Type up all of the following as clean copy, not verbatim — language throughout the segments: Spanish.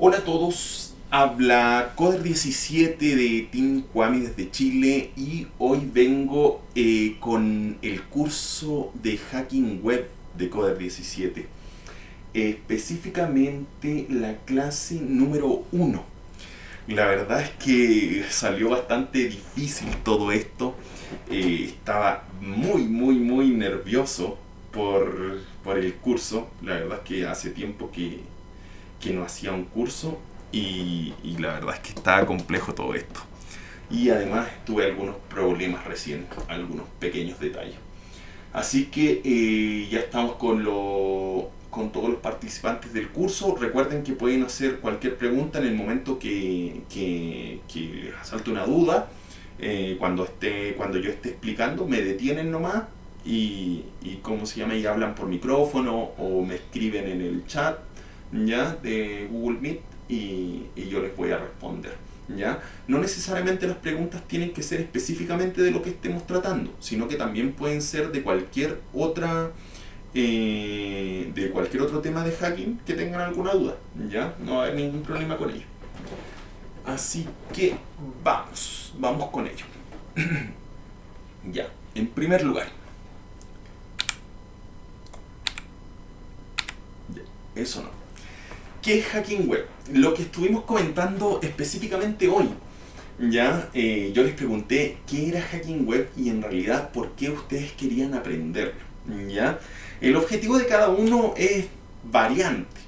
Hola a todos, habla Coder17 de Team Kwami desde Chile y hoy vengo con el curso de Hacking Web de Coder17, específicamente la clase número 1. La verdad es que salió bastante difícil todo esto, estaba muy nervioso por el curso. La verdad es que hace tiempo que no hacía un curso y la verdad es que estaba complejo todo esto. Y además tuve algunos problemas recién, algunos pequeños detalles. Así que ya estamos con todos los participantes del curso. Recuerden que pueden hacer cualquier pregunta en el momento que les salte una duda. Cuando yo esté explicando, me detienen nomás y ¿cómo se llama? Y hablan por micrófono o me escriben en el chat, ¿ya? De Google Meet y yo les voy a responder, ¿ya? No necesariamente las preguntas tienen que ser específicamente de lo que estemos tratando, sino que también pueden ser de cualquier otro tema de hacking que tengan alguna duda, ¿ya? No va a haber ningún problema con ello. Así que vamos con ello. Ya, en primer lugar, ya, eso no. ¿Qué es Hacking Web? Lo que estuvimos comentando específicamente hoy. Ya, yo les pregunté qué era Hacking Web y en realidad por qué ustedes querían aprenderlo. ¿Ya? El objetivo de cada uno es variante.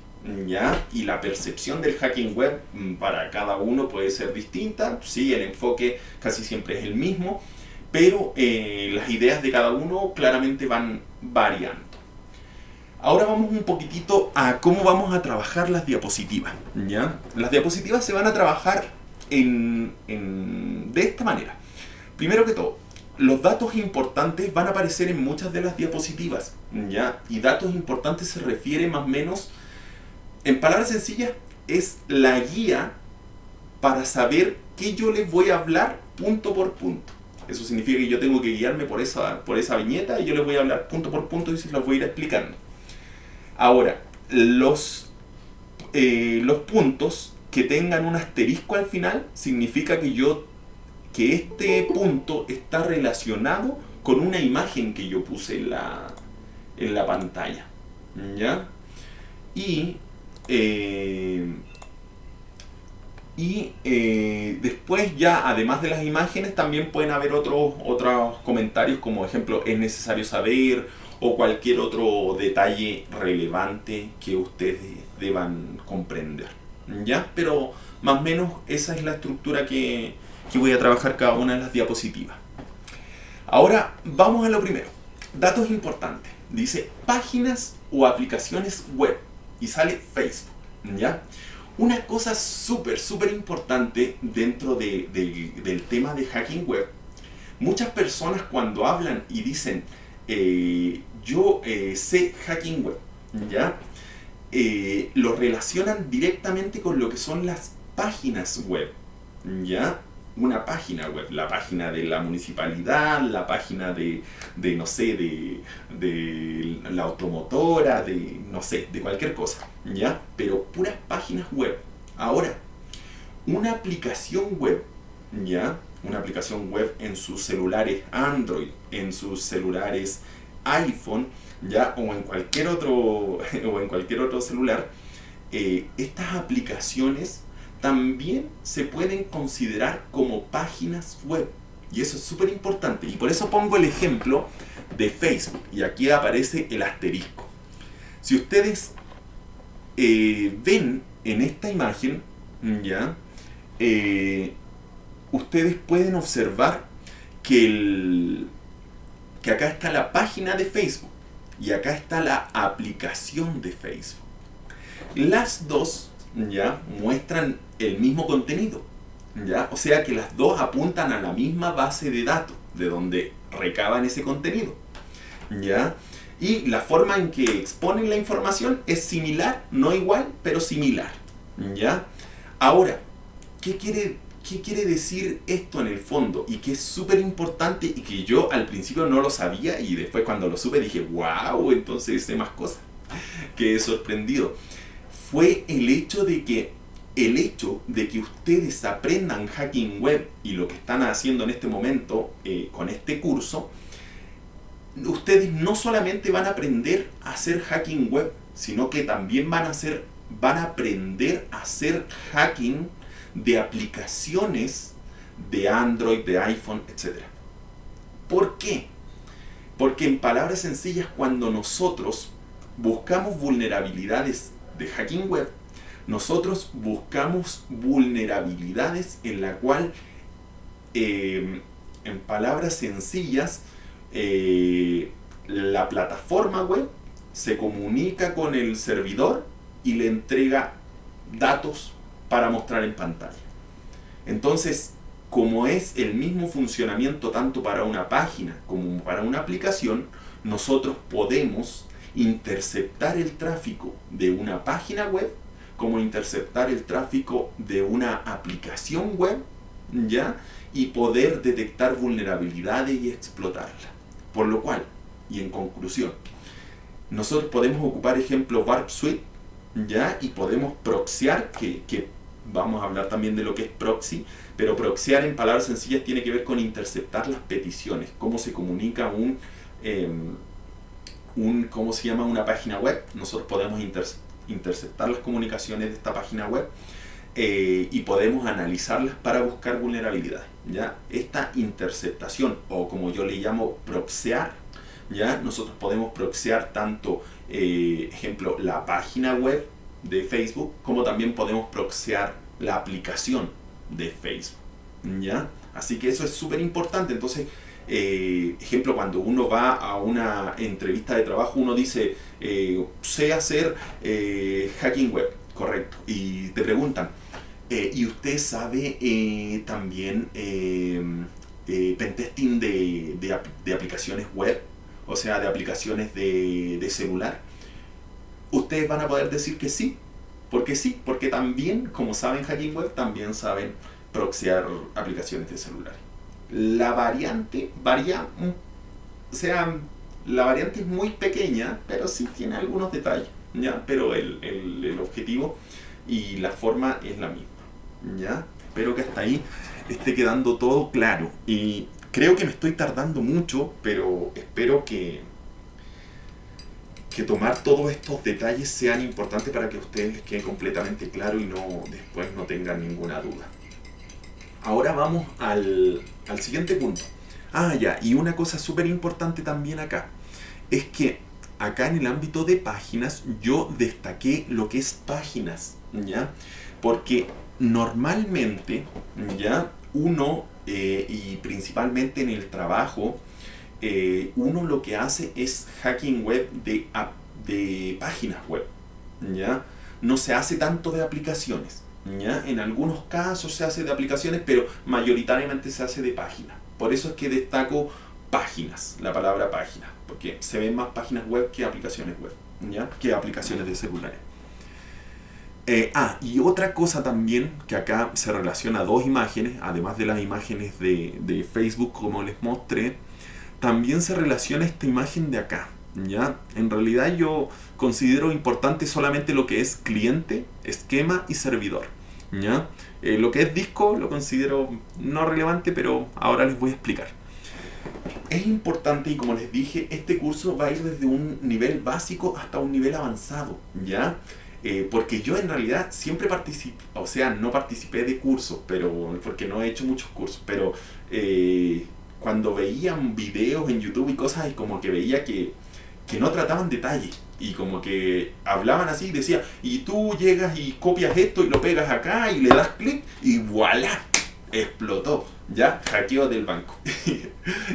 ¿Ya? Y la percepción del Hacking Web para cada uno puede ser distinta. Sí, el enfoque casi siempre es el mismo, pero las ideas de cada uno claramente van variando. Ahora vamos un poquitito a cómo vamos a trabajar las diapositivas, ¿ya? Las diapositivas se van a trabajar de esta manera. Primero que todo, los datos importantes van a aparecer en muchas de las diapositivas, ¿ya? Y datos importantes se refiere más o menos, en palabras sencillas, es la guía para saber qué yo les voy a hablar punto por punto. Eso significa que yo tengo que guiarme por esa viñeta y yo les voy a hablar punto por punto y se los voy a ir explicando. Ahora, los puntos que tengan un asterisco al final significa que este punto está relacionado con una imagen que yo puse en la pantalla, ¿ya? Y después ya, además de las imágenes, también pueden haber otros comentarios como ejemplo, es necesario saber, o cualquier otro detalle relevante que ustedes deban comprender, ¿ya? Pero más o menos esa es la estructura que voy a trabajar cada una de las diapositivas. Ahora vamos a lo primero. Datos importantes. Dice páginas o aplicaciones web y sale Facebook, ¿ya? Una cosa súper importante dentro del tema de Hacking Web. Muchas personas cuando hablan y dicen yo sé Hacking Web, ¿ya? Lo relacionan directamente con lo que son las páginas web, ¿ya? Una página web, la página de la municipalidad, la página de no sé, de la automotora, no sé, de cualquier cosa, ¿ya? Pero puras páginas web. Ahora, una aplicación web, ¿ya? Una aplicación web en sus celulares Android, en sus celulares iPhone, ¿ya? O en cualquier otro celular, estas aplicaciones también se pueden considerar como páginas web. Y eso es súper importante. Y por eso pongo el ejemplo de Facebook. Y aquí aparece el asterisco. Si ustedes ven en esta imagen, ¿ya? Ustedes pueden observar que acá está la página de Facebook y acá está la aplicación de Facebook. Las dos, ¿ya? Muestran el mismo contenido, ¿ya? O sea que las dos apuntan a la misma base de datos de donde recaban ese contenido, ¿ya? Y la forma en que exponen la información es similar, no igual, pero similar, ¿ya? Ahora, ¿qué quiere decir esto en el fondo? Y que es súper importante y que yo al principio no lo sabía y después cuando lo supe dije, wow, entonces sé más cosas. Quedé sorprendido. Fue el hecho de que el hecho de que ustedes aprendan hacking web y lo que están haciendo en este momento con este curso, ustedes no solamente van a aprender a hacer hacking web, sino que también van a aprender a hacer hacking de aplicaciones de Android, de iPhone, etc. ¿Por qué? Porque en palabras sencillas, cuando nosotros buscamos vulnerabilidades de hacking web, nosotros buscamos vulnerabilidades en la cual, en palabras sencillas, la plataforma web se comunica con el servidor y le entrega datos para mostrar en pantalla. Entonces, como es el mismo funcionamiento tanto para una página como para una aplicación, nosotros podemos interceptar el tráfico de una página web como interceptar el tráfico de una aplicación web, ¿ya? Y poder detectar vulnerabilidades y explotarlas. Por lo cual, y en conclusión, nosotros podemos ocupar ejemplo Warp Suite, ¿ya? Y podemos proxear, que vamos a hablar también de lo que es proxy, pero proxear en palabras sencillas tiene que ver con interceptar las peticiones, cómo se comunica ¿cómo se llama? Una página web. Nosotros podemos interceptar las comunicaciones de esta página web y podemos analizarlas para buscar vulnerabilidades, ¿ya? Esta interceptación, o como yo le llamo proxear, ¿ya? Nosotros podemos proxear tanto, ejemplo, la página web de Facebook, como también podemos proxear la aplicación de Facebook, ¿ya? Así que eso es súper importante. Entonces, ejemplo, cuando uno va a una entrevista de trabajo, uno dice, sé hacer hacking web, correcto, y te preguntan, ¿y usted sabe también pentesting de aplicaciones web? O sea, de aplicaciones de celular. Ustedes van a poder decir que sí, porque también, como saben hacking web, también saben proxear aplicaciones de celular. La variante la variante es muy pequeña, pero sí tiene algunos detalles, ¿ya? Pero el objetivo y la forma es la misma, ¿ya? Espero que hasta ahí esté quedando todo claro. Y creo que me estoy tardando mucho, pero espero que tomar todos estos detalles sean importantes para que a ustedes les quede completamente claro y después no tengan ninguna duda. Ahora vamos al siguiente punto. Ya, y una cosa súper importante también acá, es que acá en el ámbito de páginas yo destaqué lo que es páginas, ¿ya? Porque normalmente, ¿ya? Uno, y principalmente en el trabajo, uno lo que hace es hacking web de páginas web, ¿ya? No se hace tanto de aplicaciones, ¿ya? En algunos casos se hace de aplicaciones, pero mayoritariamente se hace de páginas. Por eso es que destaco páginas, la palabra página, porque se ven más páginas web que aplicaciones web, ¿ya? Que aplicaciones de celulares. Y otra cosa también, que acá se relaciona a dos imágenes, además de las imágenes de Facebook como les mostré, también se relaciona esta imagen de acá, ¿ya? En realidad yo considero importante solamente lo que es cliente, esquema y servidor, ¿ya? Lo que es disco lo considero no relevante, pero ahora les voy a explicar. Es importante, y como les dije, este curso va a ir desde un nivel básico hasta un nivel avanzado, ¿ya? Porque yo en realidad siempre no participé de cursos, porque no he hecho muchos cursos, pero cuando veía videos en YouTube y cosas, y como que veía que no trataban detalles, y como que hablaban así y decía, y tú llegas y copias esto y lo pegas acá y le das clic y ¡voilá! Explotó, ya, hackeo del banco.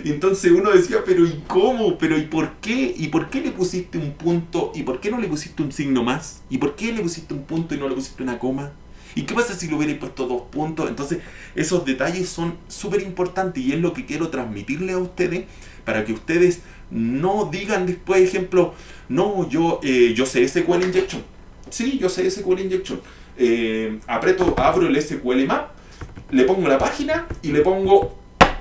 Entonces uno decía, pero ¿y cómo? ¿Pero y por qué? ¿Y por qué le pusiste un punto? ¿Y por qué no le pusiste un signo más? ¿Y por qué le pusiste un punto y no le pusiste una coma? ¿Y qué pasa si le hubiera puesto 2 puntos? Entonces esos detalles son súper importantes, y es lo que quiero transmitirle a ustedes, para que ustedes no digan después, ejemplo, no, yo sé SQL Injection. Sí, yo sé SQL Injection. Abro el SQL Map, le pongo la página y le pongo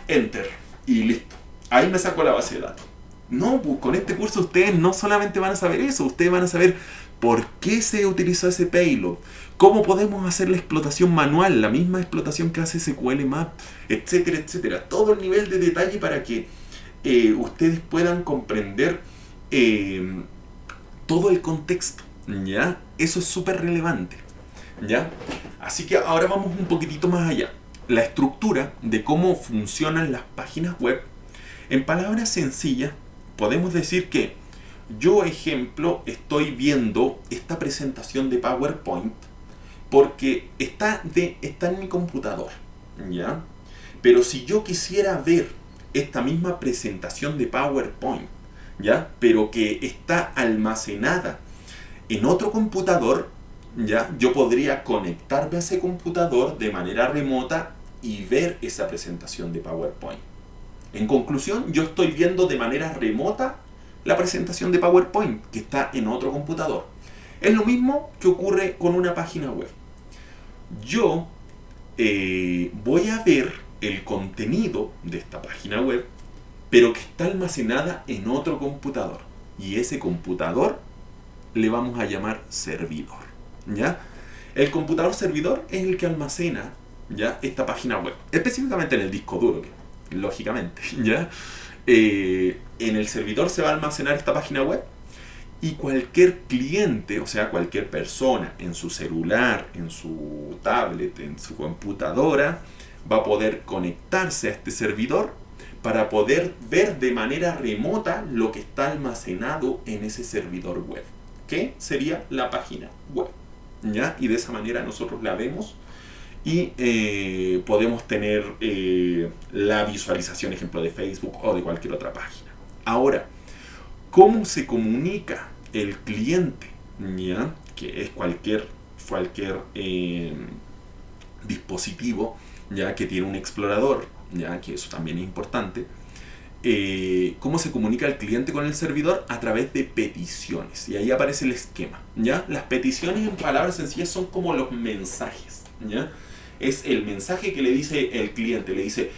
Enter. Y listo. Ahí me saco la base de datos. No, pues con este curso ustedes no solamente van a saber eso, ustedes van a saber por qué se utilizó ese payload, cómo podemos hacer la explotación manual, la misma explotación que hace SQL Map, etcétera, etcétera. Todo el nivel de detalle para que ustedes puedan comprender eh, todo el contexto, ¿ya? Eso es súper relevante, ¿ya? Así que ahora vamos un poquitito más allá. La estructura de cómo funcionan las páginas web, en palabras sencillas, podemos decir que yo, ejemplo, estoy viendo esta presentación de PowerPoint porque está en mi computador, ¿ya? Pero si yo quisiera ver esta misma presentación de PowerPoint, ¿ya? Pero que está almacenada en otro computador, ¿ya? Yo podría conectarme a ese computador de manera remota y ver esa presentación de PowerPoint. En conclusión, yo estoy viendo de manera remota la presentación de PowerPoint que está en otro computador. Es lo mismo que ocurre con una página web. Yo voy a ver el contenido de esta página web, pero que está almacenada en otro computador. Y ese computador le vamos a llamar servidor, ¿ya? El computador servidor es el que almacena, ¿ya?, esta página web, específicamente en el disco duro, lógicamente, ¿ya? En el servidor se va a almacenar esta página web y cualquier cliente, o sea, cualquier persona en su celular, en su tablet, en su computadora, va a poder conectarse a este servidor para poder ver de manera remota lo que está almacenado en ese servidor web, que sería la página web, ¿ya? Y de esa manera nosotros la vemos y podemos tener la visualización, ejemplo, de Facebook o de cualquier otra página. Ahora, ¿cómo se comunica el cliente, ¿ya?, que es cualquier dispositivo, ya, que tiene un explorador, ya, que eso también es importante? ¿Cómo se comunica el cliente con el servidor? A través de peticiones. Y ahí aparece el esquema, ¿ya? Las peticiones, en palabras sencillas, son como los mensajes, ¿ya? Es el mensaje que le dice el cliente. Le dice,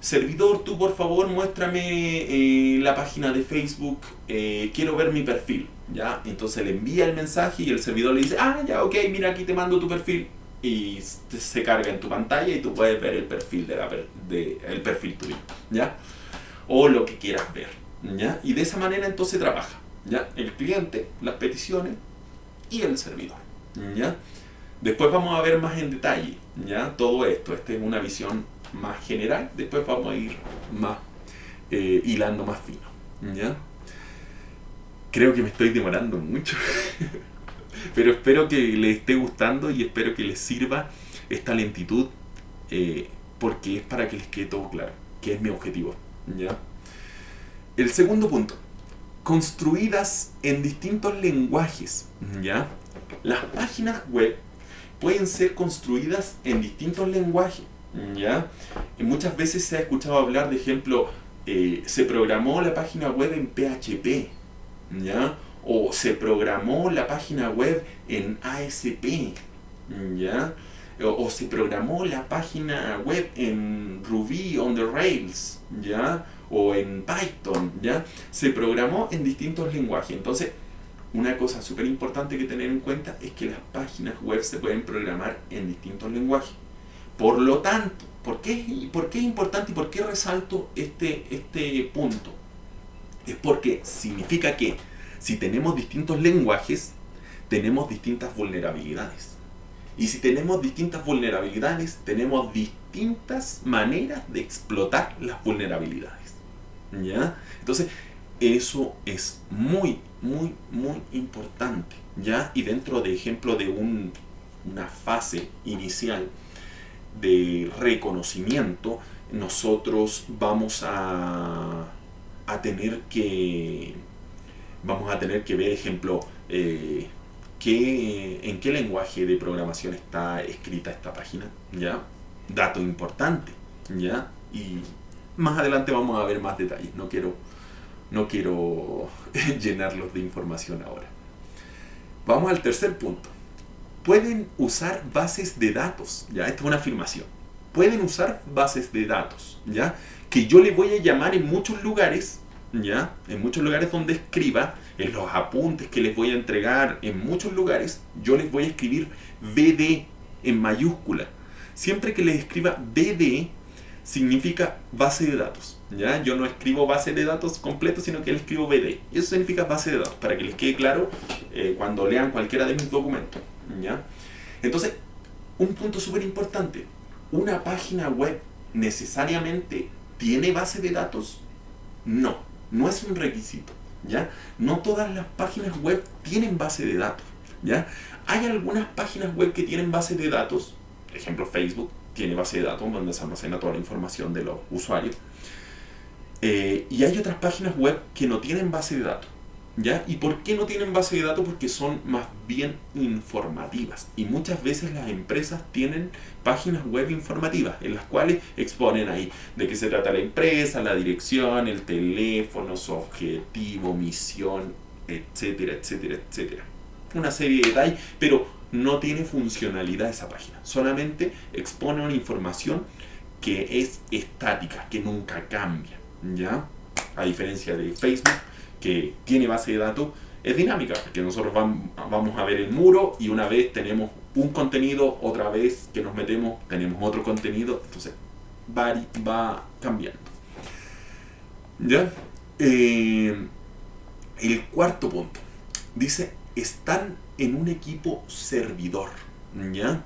servidor, tú por favor muéstrame la página de Facebook, quiero ver mi perfil, ¿ya? Entonces le envía el mensaje y el servidor le dice, ah, ya, ok, mira, aquí te mando tu perfil. Y se carga en tu pantalla y tú puedes ver el perfil el perfil tuyo, ¿ya? O lo que quieras ver, ¿ya? Y de esa manera entonces trabaja, ¿ya? El cliente, las peticiones y el servidor, ¿ya? Después vamos a ver más en detalle, ¿ya?, todo esto. Esta es una visión más general. Después vamos a ir más hilando más fino, ¿ya? Creo que me estoy demorando mucho. Pero espero que les esté gustando y espero que les sirva esta lentitud, porque es para que les quede todo claro, que es mi objetivo, ¿ya? El segundo punto, construidas en distintos lenguajes, ¿ya? Las páginas web pueden ser construidas en distintos lenguajes, ¿ya? Y muchas veces se ha escuchado hablar, de ejemplo, se programó la página web en PHP, ¿ya? O se programó la página web en ASP, ¿ya? O se programó la página web en Ruby on the Rails, ¿ya? O en Python, ¿ya? Se programó en distintos lenguajes. Entonces, una cosa súper importante que tener en cuenta es que las páginas web se pueden programar en distintos lenguajes. Por lo tanto, ¿por qué es importante y por qué resalto este punto? Es porque significa que si tenemos distintos lenguajes, tenemos distintas vulnerabilidades. Y si tenemos distintas vulnerabilidades, tenemos distintas maneras de explotar las vulnerabilidades, ¿ya? Entonces, eso es muy, muy, muy importante, ¿ya? Y dentro de ejemplo de una fase inicial de reconocimiento, nosotros vamos a tener que ver, ejemplo, en qué lenguaje de programación está escrita esta página, ¿ya? Dato importante, ¿ya? Y más adelante vamos a ver más detalles. No quiero llenarlos de información ahora. Vamos al tercer punto. Pueden usar bases de datos, ¿ya? Esta es una afirmación. Pueden usar bases de datos, ¿ya? Que yo le voy a llamar en muchos lugares, ¿ya? En muchos lugares donde escriba, en los apuntes que les voy a entregar, en muchos lugares, yo les voy a escribir BD en mayúscula. Siempre que les escriba BD, significa base de datos, ¿ya? Yo no escribo base de datos completo, sino que le escribo BD. Y eso significa base de datos, para que les quede claro cuando lean cualquiera de mis documentos, ¿ya? Entonces, un punto súper importante, ¿una página web necesariamente tiene base de datos? No, no es un requisito, ¿ya? No todas las páginas web tienen base de datos, ¿ya? Hay algunas páginas web que tienen base de datos, por ejemplo Facebook tiene base de datos donde se almacena toda la información de los usuarios, y hay otras páginas web que no tienen base de datos, ¿ya? ¿Y por qué no tienen base de datos? Porque son más bien informativas. Y muchas veces las empresas tienen páginas web informativas en las cuales exponen ahí de qué se trata la empresa, la dirección, el teléfono, su objetivo, misión, etcétera, etcétera, etcétera. Una serie de detalles, pero no tiene funcionalidad esa página. Solamente expone una información que es estática, que nunca cambia, ¿ya? A diferencia de Facebook, que tiene base de datos, es dinámica, porque nosotros vamos a ver el muro y una vez tenemos un contenido, otra vez que nos metemos tenemos otro contenido, entonces va cambiando. ¿Ya? El cuarto punto dice, están en un equipo servidor, ¿ya?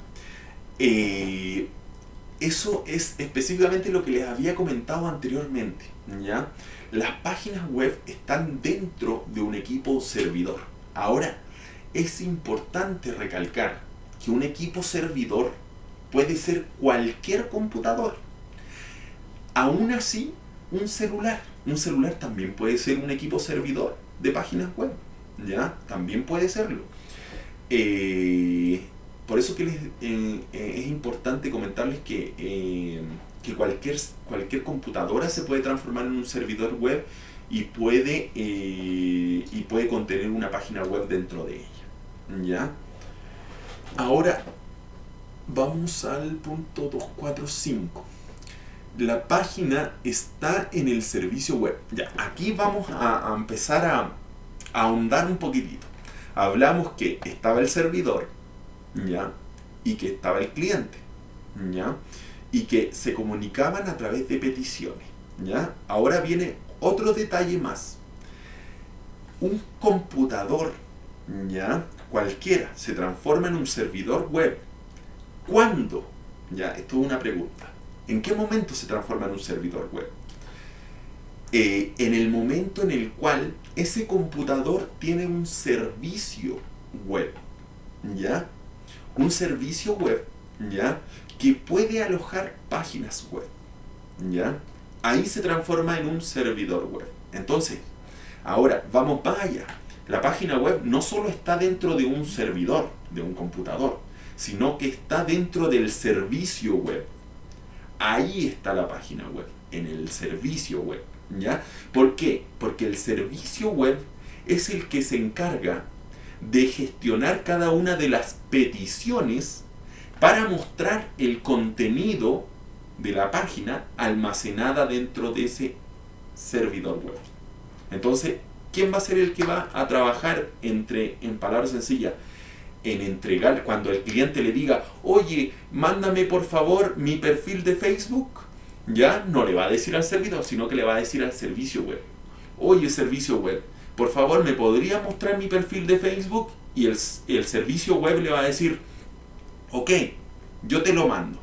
Eso es específicamente lo que les había comentado anteriormente, ¿ya? Las páginas web están dentro de un equipo servidor. Ahora, es importante recalcar que un equipo servidor puede ser cualquier computador. Aún así, un celular también puede ser un equipo servidor de páginas web, ¿ya? También puede serlo. Por eso que es importante comentarles que cualquier computadora se puede transformar en un servidor web y puede contener una página web dentro de ella, ¿ya? Ahora vamos al punto 245. La página está en el servicio web. Ya, aquí vamos a empezar a ahondar un poquitito. Hablamos que estaba el servidor, ¿ya? Y que estaba el cliente, ¿ya? Y que se comunicaban a través de peticiones, ¿ya? Ahora viene otro detalle más. Un computador, ¿ya? Cualquiera se transforma en un servidor web. ¿Cuándo? Ya, esto es una pregunta. ¿En qué momento se transforma en un servidor web? En el momento en el cual ese computador tiene un servicio web, ¿ya? Un servicio web, ¿ya? Que puede alojar páginas web, ¿ya? Ahí se transforma en un servidor web. Entonces, ahora vamos más allá. La página web no solo está dentro de un servidor, de un computador, sino que está dentro del servicio web. Ahí está la página web, en el servicio web, ¿ya? ¿Por qué? Porque el servicio web es el que se encarga de gestionar cada una de las peticiones para mostrar el contenido de la página almacenada dentro de ese servidor web. Entonces, ¿quién va a ser el que va a trabajar en palabras sencillas? En entregar, cuando el cliente le diga, oye, mándame por favor mi perfil de Facebook, ya no le va a decir al servidor, sino que le va a decir al servicio web, oye, servicio web, por favor me podría mostrar mi perfil de Facebook, y el servicio web le va a decir, ok, yo te lo mando,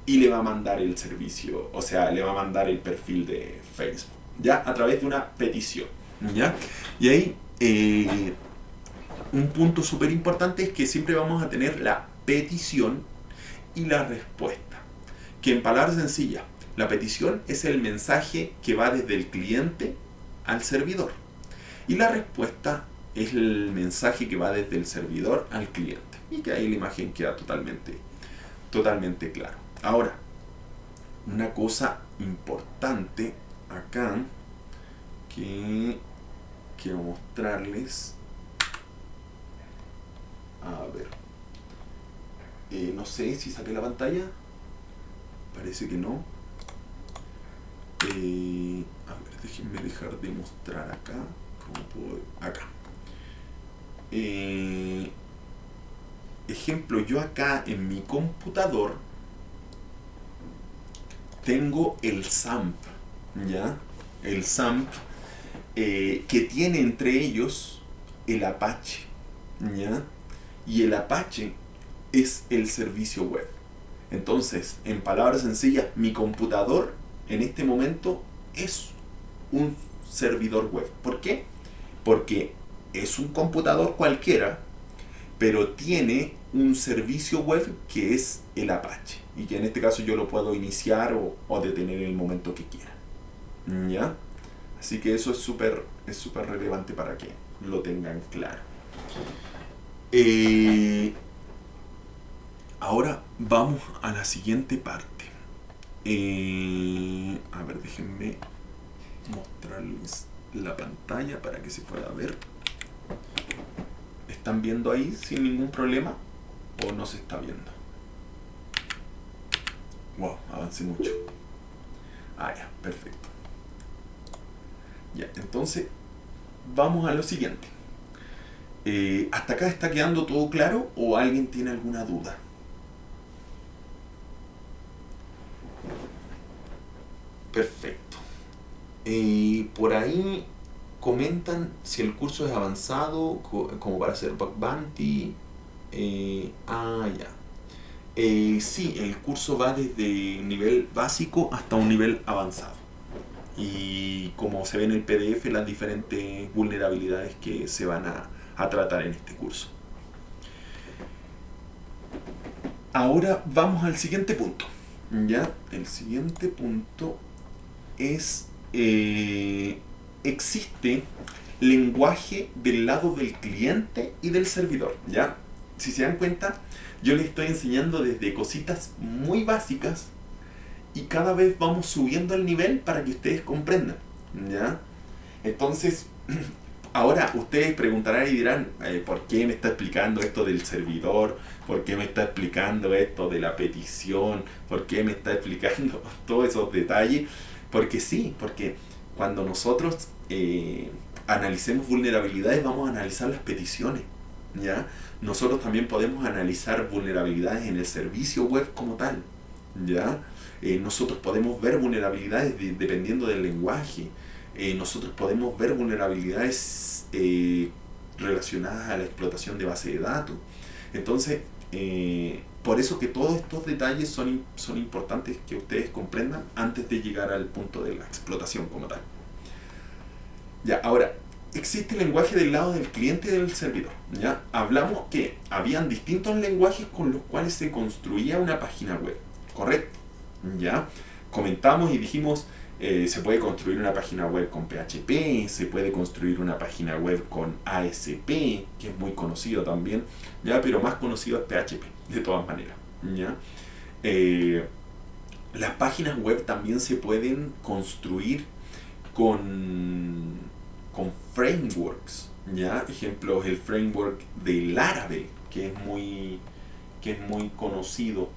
y le va a mandar el servicio, o sea, le va a mandar el perfil de Facebook, ya a través de una petición, ya. Y ahí un punto súper importante es que siempre vamos a tener la petición y la respuesta. Que en palabras sencillas, la petición es el mensaje que va desde el cliente al servidor. Y la respuesta es el mensaje que va desde el servidor al cliente. Y que ahí la imagen queda totalmente claro. Ahora, una cosa importante acá que quiero mostrarles. A ver, no sé si saqué la pantalla, parece que no. A ver, déjenme dejar de mostrar acá. ¿Cómo puedo? Acá. Ejemplo, yo acá en mi computador tengo el XAMPP, ¿ya? El XAMPP que tiene entre ellos el Apache, ¿ya? Y el Apache es el servicio web. Entonces, en palabras sencillas, mi computador en este momento es un servidor web. ¿Por qué? Porque es un computador cualquiera, pero tiene un servicio web que es el Apache. Y que en este caso yo lo puedo iniciar o detener en el momento que quiera. ¿Ya? Así que eso es súper relevante para que lo tengan claro. Ahora vamos a la siguiente parte. A ver, déjenme mostrarles la pantalla para que se pueda ver. ¿Están viendo ahí sin ningún problema? ¿O no se está viendo? Wow, avancé mucho. Ah, ya, perfecto. Ya, entonces vamos a lo siguiente. ¿Hasta acá está quedando todo claro o alguien tiene alguna duda? Perfecto. Por ahí comentan si el curso es avanzado, como para hacer bug bounty. Ya. Sí, el curso va desde nivel básico hasta un nivel avanzado. Y como se ve en el PDF, las diferentes vulnerabilidades que se van a tratar en este curso. Ahora vamos al siguiente punto. ¿Ya? El siguiente punto es existe lenguaje del lado del cliente y del servidor. ¿Ya? Si se dan cuenta, yo les estoy enseñando desde cositas muy básicas y cada vez vamos subiendo el nivel para que ustedes comprendan. ¿Ya? Entonces, ahora ustedes preguntarán y dirán, ¿por qué me está explicando esto del servidor? ¿Por qué me está explicando esto de la petición? ¿Por qué me está explicando todos esos detalles? Porque sí, porque cuando nosotros analicemos vulnerabilidades, vamos a analizar las peticiones, ¿ya? Nosotros también podemos analizar vulnerabilidades en el servicio web como tal, ¿ya? Nosotros podemos ver vulnerabilidades dependiendo del lenguaje. Nosotros podemos ver vulnerabilidades relacionadas a la explotación de base de datos. Entonces, por eso que todos estos detalles son importantes que ustedes comprendan antes de llegar al punto de la explotación como tal. Ya, ahora, existe el lenguaje del lado del cliente y del servidor. ¿Ya? Hablamos que habían distintos lenguajes con los cuales se construía una página web, ¿correcto? ¿Ya? Comentamos y dijimos, se puede construir una página web con PHP, se puede construir una página web con ASP, que es muy conocido también, ¿ya? Pero más conocido es PHP, de todas maneras, ¿ya? Las páginas web también se pueden construir con frameworks, ¿ya? Ejemplo, el framework de Laravel, que es muy conocido,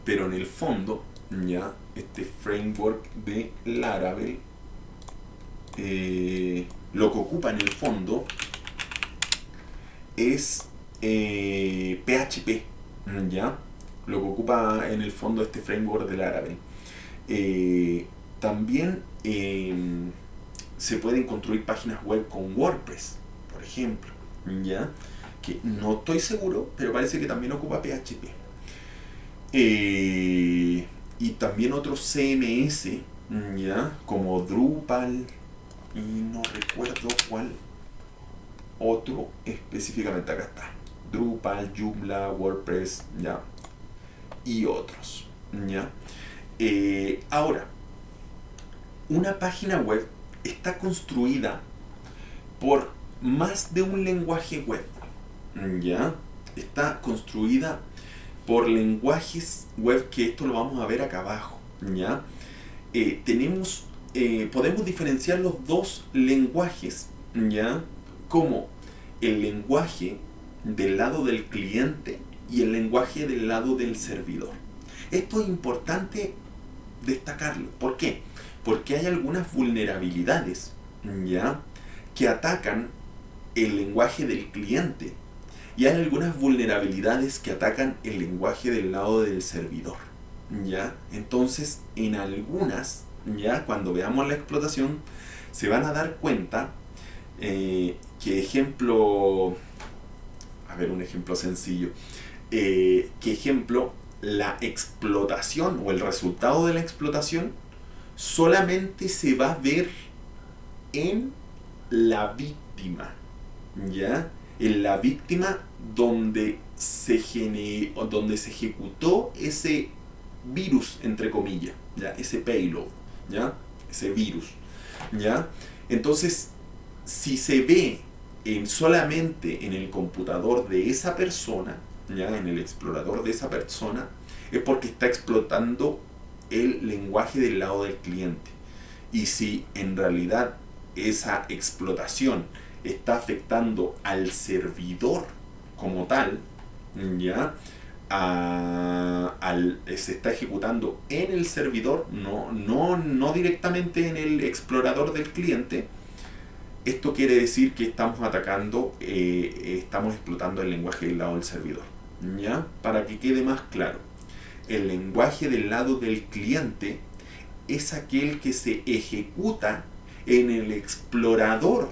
pero en el fondo, ¿ya? Este framework de Laravel lo que ocupa en el fondo es PHP, ¿ya? Lo que ocupa en el fondo este framework de Laravel. También se pueden construir páginas web con WordPress, por ejemplo, ¿ya? Que no estoy seguro, pero parece que también ocupa PHP. Y también otros CMS, ¿ya? Como Drupal, y no recuerdo cuál otro específicamente. Acá está: Drupal, Joomla, WordPress, ¿ya? Y otros, ¿ya? Ahora, una página web está construida por más de un lenguaje web, ¿ya? Está construida por lenguajes web, que esto lo vamos a ver acá abajo, ¿ya? Podemos diferenciar los dos lenguajes, ¿ya? Como el lenguaje del lado del cliente y el lenguaje del lado del servidor. Esto es importante destacarlo. ¿Por qué? Porque hay algunas vulnerabilidades, ¿ya?, que atacan el lenguaje del cliente, y hay algunas vulnerabilidades que atacan el lenguaje del lado del servidor, ¿ya? Entonces, en algunas, ya cuando veamos la explotación, se van a dar cuenta que ejemplo, a ver, un ejemplo sencillo, que ejemplo, la explotación o el resultado de la explotación solamente se va a ver en la víctima, ¿ya? En la víctima donde se ejecutó ese virus, entre comillas, ¿ya? Ese payload, ¿ya? Ese virus, ¿ya? Entonces, si se ve solamente en el computador de esa persona, ¿ya?, en el explorador de esa persona, es porque está explotando el lenguaje del lado del cliente. Y si en realidad esa explotación está afectando al servidor como tal, ¿ya?, se está ejecutando en el servidor, no directamente en el explorador del cliente, esto quiere decir que estamos atacando, estamos explotando el lenguaje del lado del servidor, ¿ya? Para que quede más claro, el lenguaje del lado del cliente es aquel que se ejecuta en el explorador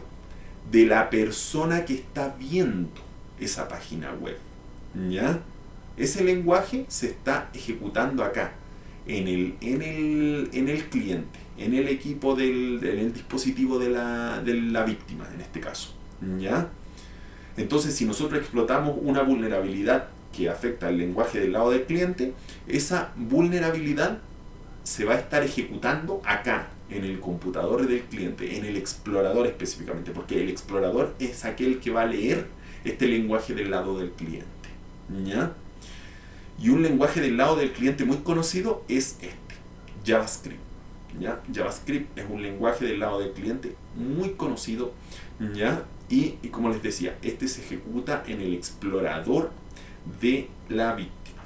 de la persona que está viendo esa página web, ¿ya? Ese lenguaje se está ejecutando acá, en el cliente, en el equipo en el dispositivo de la víctima, en este caso, ¿ya? Entonces, si nosotros explotamos una vulnerabilidad que afecta al lenguaje del lado del cliente, esa vulnerabilidad se va a estar ejecutando acá, en el computador del cliente, en el explorador específicamente, porque el explorador es aquel que va a leer este lenguaje del lado del cliente, ¿ya? Y un lenguaje del lado del cliente muy conocido es JavaScript, ¿ya? JavaScript es un lenguaje del lado del cliente muy conocido, ¿ya? Y como les decía, este se ejecuta en el explorador de la víctima.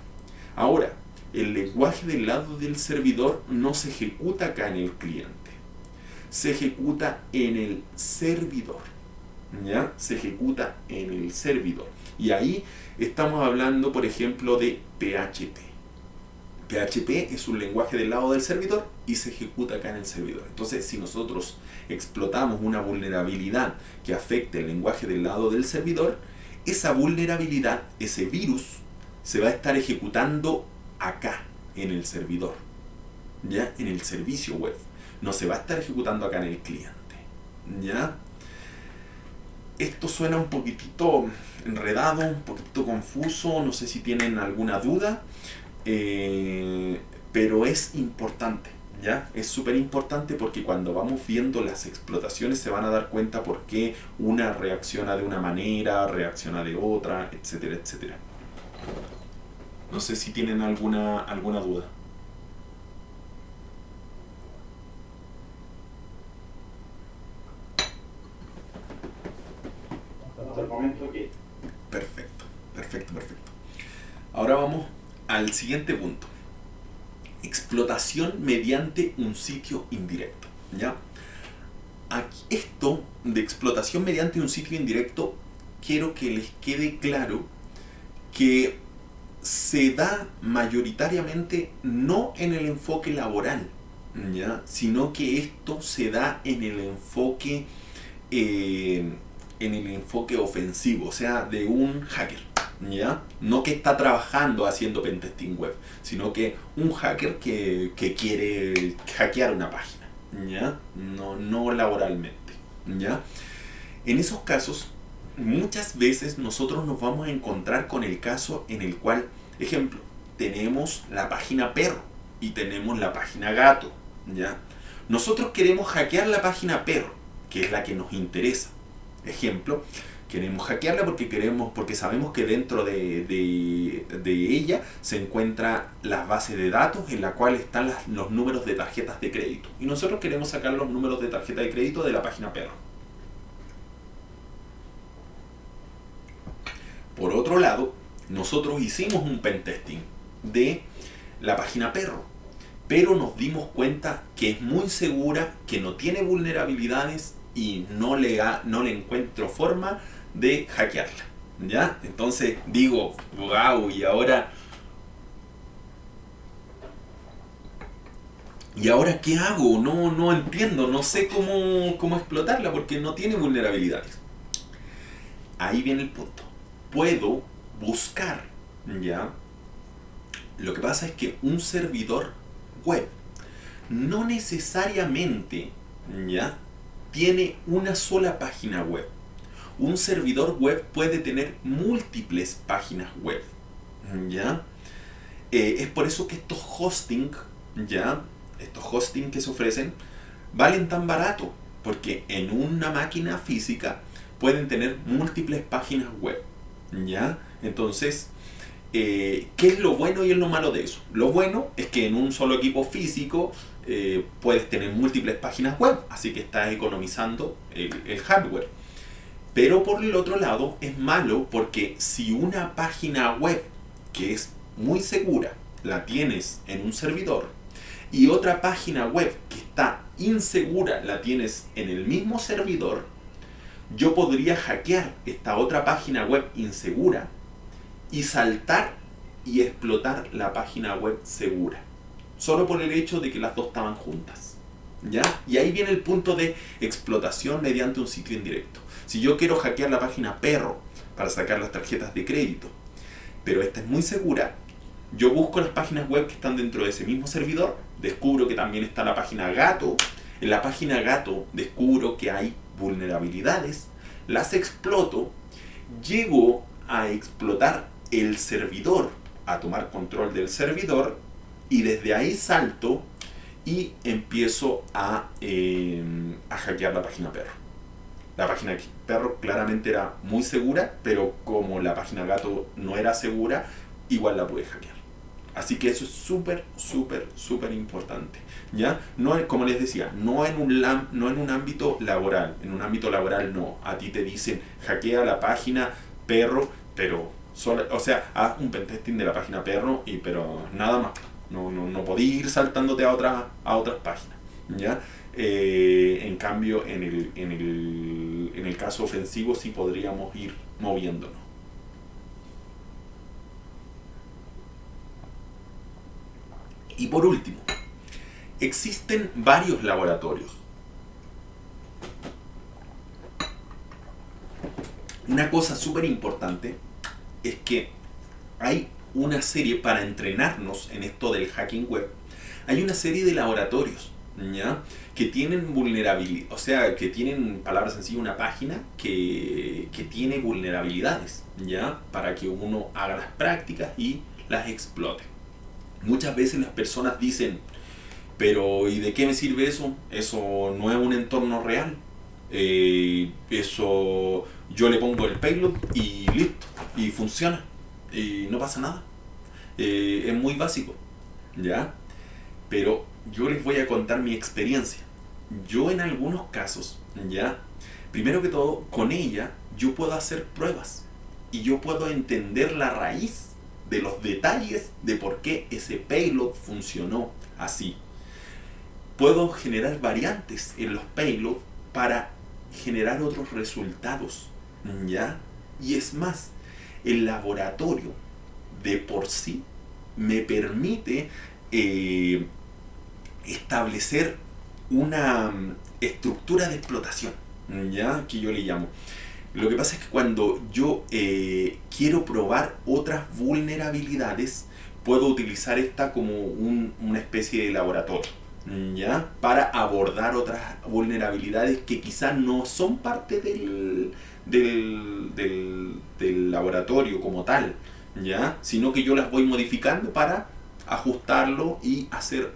Ahora, el lenguaje del lado del servidor no se ejecuta acá en el cliente, se ejecuta en el servidor, ¿ya? Se ejecuta en el servidor. Y ahí estamos hablando, por ejemplo, de PHP. PHP es un lenguaje del lado del servidor y se ejecuta acá en el servidor. Entonces, si nosotros explotamos una vulnerabilidad que afecte el lenguaje del lado del servidor, esa vulnerabilidad, ese virus, se va a estar ejecutando acá, en el servidor, ¿ya? En el servicio web. No se va a estar ejecutando acá en el cliente, ¿ya? Esto suena un poquitito enredado, un poquitito confuso, no sé si tienen alguna duda, pero es importante, ¿ya? Es súper importante porque cuando vamos viendo las explotaciones se van a dar cuenta por qué una reacciona de una manera, reacciona de otra, etcétera, etcétera. No sé si tienen alguna duda. Hasta el momento que... Perfecto. Ahora vamos al siguiente punto. Explotación mediante un sitio indirecto, ¿ya? Aquí, esto de explotación mediante un sitio indirecto, quiero que les quede claro que se da mayoritariamente no en el enfoque laboral, ¿ya?, sino que esto se da en el enfoque ofensivo, o sea, de un hacker, ¿ya? No que está trabajando haciendo pentesting web, sino que un hacker que quiere hackear una página, ¿ya? No laboralmente, ¿ya? En esos casos, muchas veces nosotros nos vamos a encontrar con el caso en el cual, ejemplo, tenemos la página perro y tenemos la página gato, ¿ya? Nosotros queremos hackear la página perro, que es la que nos interesa. Ejemplo, queremos hackearla porque sabemos que dentro de ella se encuentra las bases de datos en la cual están los números de tarjetas de crédito. Y nosotros queremos sacar los números de tarjeta de crédito de la página perro. Por otro lado, nosotros hicimos un pentesting de la página perro pero nos dimos cuenta que es muy segura, que no tiene vulnerabilidades y no le encuentro forma de hackearla. ¿Ya? Entonces digo, wow, ¿y ahora qué hago? No entiendo, no sé cómo explotarla porque no tiene vulnerabilidades. Ahí viene el punto. Puedo buscar, ¿ya? Lo que pasa es que un servidor web no necesariamente, ¿ya?, tiene una sola página web. Un servidor web puede tener múltiples páginas web, ¿ya? Es por eso que estos hosting, ¿ya?, estos hosting que se ofrecen valen tan barato, porque en una máquina física pueden tener múltiples páginas web, ¿ya? Entonces, ¿qué es lo bueno y es lo malo de eso? Lo bueno es que en un solo equipo físico puedes tener múltiples páginas web, así que estás economizando el hardware. Pero por el otro lado es malo porque si una página web que es muy segura la tienes en un servidor y otra página web que está insegura la tienes en el mismo servidor, yo podría hackear esta otra página web insegura y saltar y explotar la página web segura, solo por el hecho de que las dos estaban juntas, ¿ya? Y ahí viene el punto de explotación mediante un sitio indirecto. Si yo quiero hackear la página perro para sacar las tarjetas de crédito, pero esta es muy segura, yo busco las páginas web que están dentro de ese mismo servidor, descubro que también está la página gato, en la página gato descubro que hay vulnerabilidades, las exploto, llego a explotar el servidor, a tomar control del servidor, y desde ahí salto y empiezo a hackear la página perro. La página perro claramente era muy segura, pero como la página gato no era segura, igual la pude hackear. Así que eso es súper importante, ¿ya? No, como les decía, no en un ámbito laboral. En un ámbito laboral no. A ti te dicen hackea la página perro, pero haz un pentesting de la página perro, pero nada más. No podías ir saltándote a otras páginas, ¿ya? En cambio, en el caso ofensivo sí podríamos ir moviéndonos. Y por último, existen varios laboratorios. Una cosa súper importante es que hay una serie para entrenarnos en esto del hacking web. Hay una serie de laboratorios, ¿ya?, que tienen vulnerabilidad, o sea, que tienen, palabras sencillas, una página que tiene vulnerabilidades, ¿ya?, para que uno haga las prácticas y las explote. Muchas veces las personas dicen, pero ¿y de qué me sirve eso? Eso no es un entorno real. Eso yo le pongo el payload y listo, y funciona, y no pasa nada. Es muy básico, ¿ya? Pero yo les voy a contar mi experiencia. Yo en algunos casos, ¿ya?, primero que todo, con ella yo puedo hacer pruebas y yo puedo entender la raíz de los detalles de por qué ese payload funcionó así. Puedo generar variantes en los payloads para generar otros resultados, ¿ya? Y es más, el laboratorio de por sí me permite establecer una estructura de explotación, ¿ya?, que yo le llamo. Lo que pasa es que cuando yo quiero probar otras vulnerabilidades, puedo utilizar esta como una especie de laboratorio, ¿ya?, para abordar otras vulnerabilidades que quizás no son parte del laboratorio como tal, ¿ya?, sino que yo las voy modificando para ajustarlo y hacer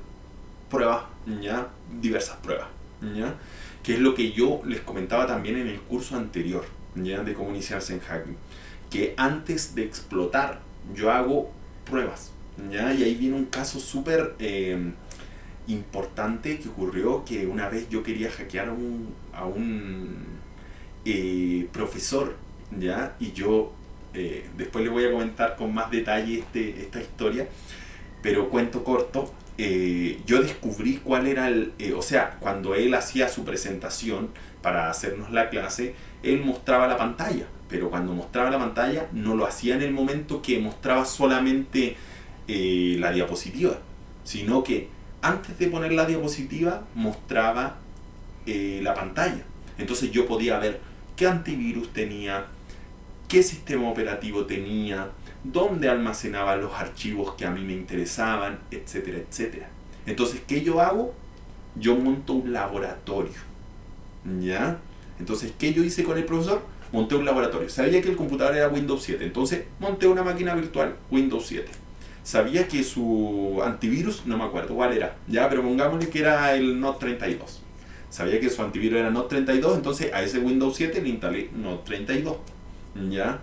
pruebas, ¿ya?, diversas pruebas, ¿ya?, que es lo que yo les comentaba también en el curso anterior, ¿ya?, de cómo iniciarse en hacking, que antes de explotar yo hago pruebas, ¿ya?, y ahí viene un caso súper importante que ocurrió, que una vez yo quería hackear a un profesor, ¿ya?, y yo después les voy a comentar con más detalle esta historia, pero cuento corto, yo descubrí cuál era o sea, cuando él hacía su presentación para hacernos la clase, él mostraba la pantalla, pero cuando mostraba la pantalla no lo hacía en el momento que mostraba solamente la diapositiva, sino que antes de poner la diapositiva mostraba la pantalla. Entonces yo podía ver qué antivirus tenía, qué sistema operativo tenía, dónde almacenaba los archivos que a mí me interesaban, etcétera, etcétera. Entonces, ¿qué yo hago? Yo monto un laboratorio, ¿ya? Entonces, ¿qué yo hice con el profesor? Monté un laboratorio. Sabía que el computador era Windows 7, entonces monté una máquina virtual Windows 7. Sabía que su antivirus, no me acuerdo cuál era, ya, pero pongámosle que era el Note 32. Sabía que su antivirus era Note 32, entonces a ese Windows 7 le instalé Note 32, ¿ya?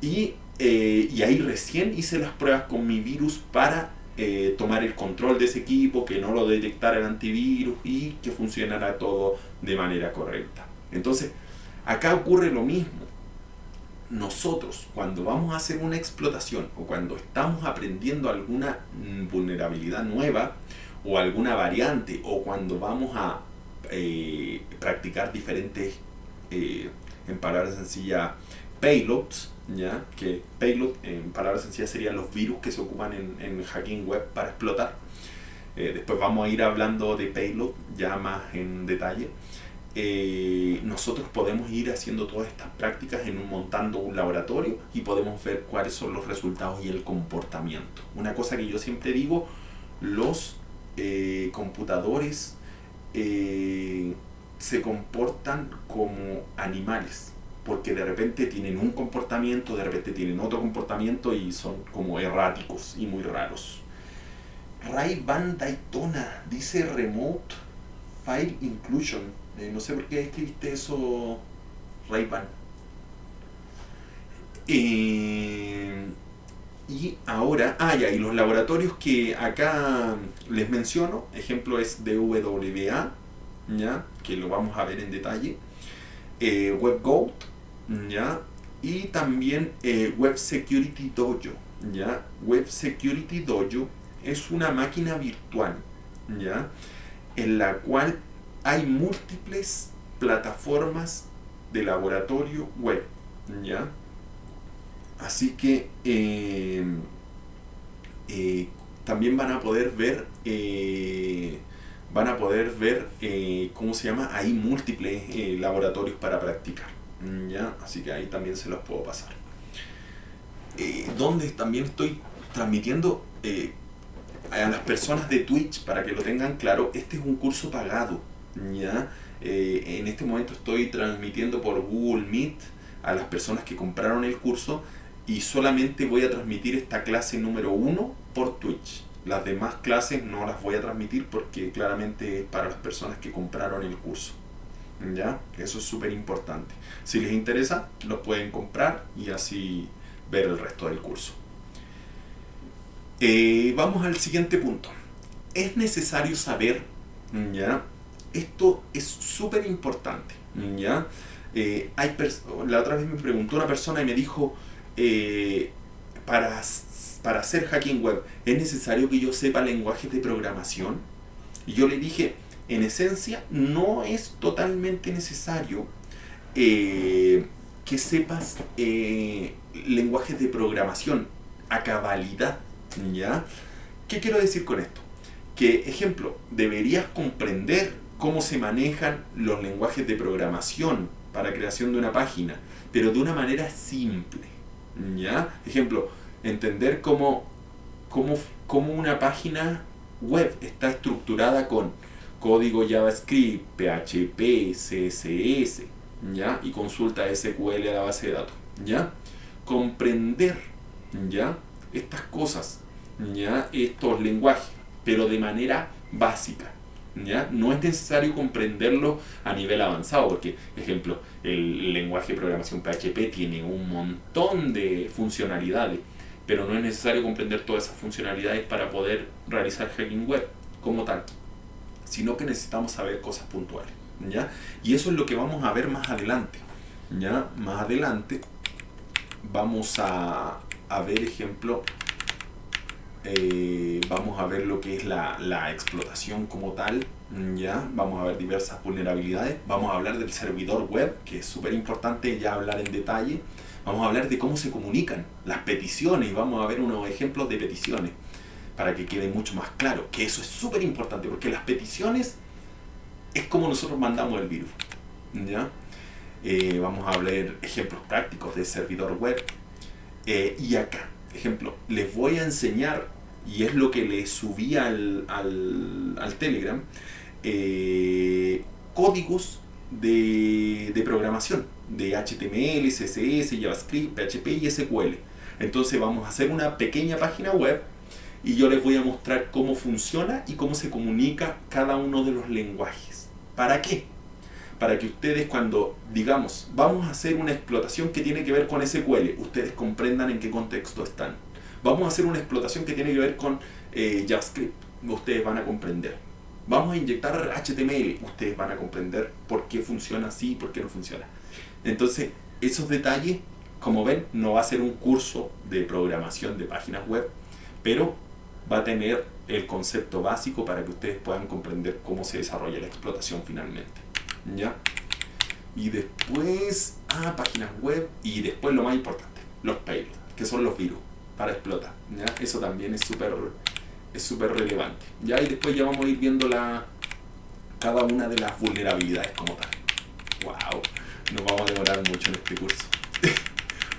Y ahí recién hice las pruebas con mi virus para tomar el control de ese equipo, que no lo detectara el antivirus y que funcionara todo de manera correcta. Entonces, acá ocurre lo mismo. Nosotros, cuando vamos a hacer una explotación o cuando estamos aprendiendo alguna vulnerabilidad nueva o alguna variante, o cuando vamos a practicar diferentes, en palabras sencillas, payloads, ¿ya? Que payload en palabras sencillas serían los virus que se ocupan en hacking web para explotar. Después vamos a ir hablando de payload ya más en detalle. Nosotros podemos ir haciendo todas estas prácticas montando un laboratorio y podemos ver cuáles son los resultados y el comportamiento. Una cosa que yo siempre digo, los computadores se comportan como animales, porque de repente tienen un comportamiento, de repente tienen otro comportamiento y son como erráticos y muy raros. Ray-Ban Daytona dice Remote File Inclusion. No sé por qué escribiste eso, Ray-Ban. Y ahora, y los laboratorios que acá les menciono, ejemplo es DWA, ¿ya? Que lo vamos a ver en detalle, WebGoat, ¿ya? Y también Web Security Dojo, ¿ya? Web Security Dojo es una máquina virtual, ¿ya? En la cual hay múltiples plataformas de laboratorio web, ¿ya? Así que también van a poder ver ¿cómo se llama? Hay múltiples laboratorios para practicar, ¿ya? Así que ahí también se los puedo pasar. Donde también estoy transmitiendo a las personas de Twitch, para que lo tengan claro, este es un curso pagado, ¿ya? En este momento estoy transmitiendo por Google Meet a las personas que compraron el curso, y solamente voy a transmitir esta clase número 1 por Twitch. Las demás clases no las voy a transmitir porque claramente es para las personas que compraron el curso, ¿ya? Eso es súper importante. Si les interesa, los pueden comprar y así ver el resto del curso. Vamos al siguiente punto. Es necesario saber, ¿ya? Esto es súper importante, ¿ya? La otra vez me preguntó una persona y me dijo, para hacer hacking web, ¿es necesario que yo sepa lenguajes de programación? Y yo le dije, en esencia, no es totalmente necesario que sepas lenguajes de programación a cabalidad, ¿ya? ¿Qué quiero decir con esto? Que, ejemplo, deberías comprender cómo se manejan los lenguajes de programación para creación de una página, pero de una manera simple, ¿ya? Ejemplo, entender cómo una página web está estructurada con código JavaScript, PHP, CSS, ¿ya? Y consulta SQL a la base de datos, ¿ya? Comprender, ¿ya? Estas cosas, ¿ya? Estos lenguajes, pero de manera básica, ¿ya? No es necesario comprenderlo a nivel avanzado, porque, ejemplo, el lenguaje de programación PHP tiene un montón de funcionalidades, pero no es necesario comprender todas esas funcionalidades para poder realizar hacking web como tal, sino que necesitamos saber cosas puntuales, ¿ya? Y eso es lo que vamos a ver más adelante, ¿ya? Más adelante vamos a ver, ejemplo, vamos a ver lo que es la explotación como tal, ¿ya? Vamos a ver diversas vulnerabilidades, vamos a hablar del servidor web, que es súper importante ya hablar en detalle, vamos a hablar de cómo se comunican las peticiones, vamos a ver unos ejemplos de peticiones, para que quede mucho más claro, que eso es súper importante, porque las peticiones es como nosotros mandamos el virus, ¿ya? Vamos a hablar ejemplos prácticos de servidor web, y acá, ejemplo, les voy a enseñar, y es lo que le subí al Telegram, códigos de programación, de HTML, CSS, JavaScript, PHP y SQL. Entonces vamos a hacer una pequeña página web y yo les voy a mostrar cómo funciona y cómo se comunica cada uno de los lenguajes. ¿Para qué? Para que ustedes, cuando digamos vamos a hacer una explotación que tiene que ver con SQL, ustedes comprendan en qué contexto están. Vamos a hacer una explotación que tiene que ver con JavaScript, ustedes van a comprender. Vamos a inyectar HTML, ustedes van a comprender por qué funciona así y por qué no funciona. Entonces, esos detalles, como ven, no va a ser un curso de programación de páginas web, pero va a tener el concepto básico para que ustedes puedan comprender cómo se desarrolla la explotación finalmente, ¿ya? Y después, páginas web, y después lo más importante, los payloads, que son los virus para explotar, ¿ya? Eso también es súper relevante, ¿ya? Y después ya vamos a ir viendo cada una de las vulnerabilidades como tal. ¡Wow! Nos vamos a demorar mucho en este curso.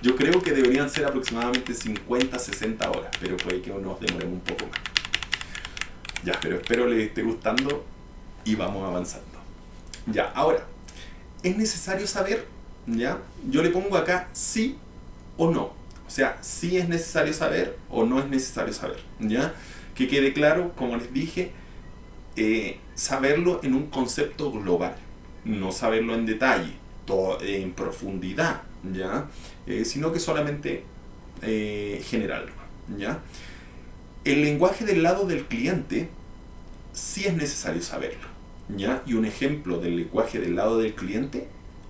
Yo creo que deberían ser aproximadamente 50-60 horas, pero puede que nos demoremos un poco más. Ya, pero espero les esté gustando y vamos avanzando. Ya, ahora, es necesario saber, ¿ya? Yo le pongo acá sí o no. O sea, sí es necesario saber o no es necesario saber, ¿ya? Que quede claro, como les dije, saberlo en un concepto global, no saberlo en detalle, en profundidad, ¿ya? Sino que solamente general, ¿ya? El lenguaje del lado del cliente sí es necesario saberlo, ¿ya? Y un ejemplo del lenguaje del lado del cliente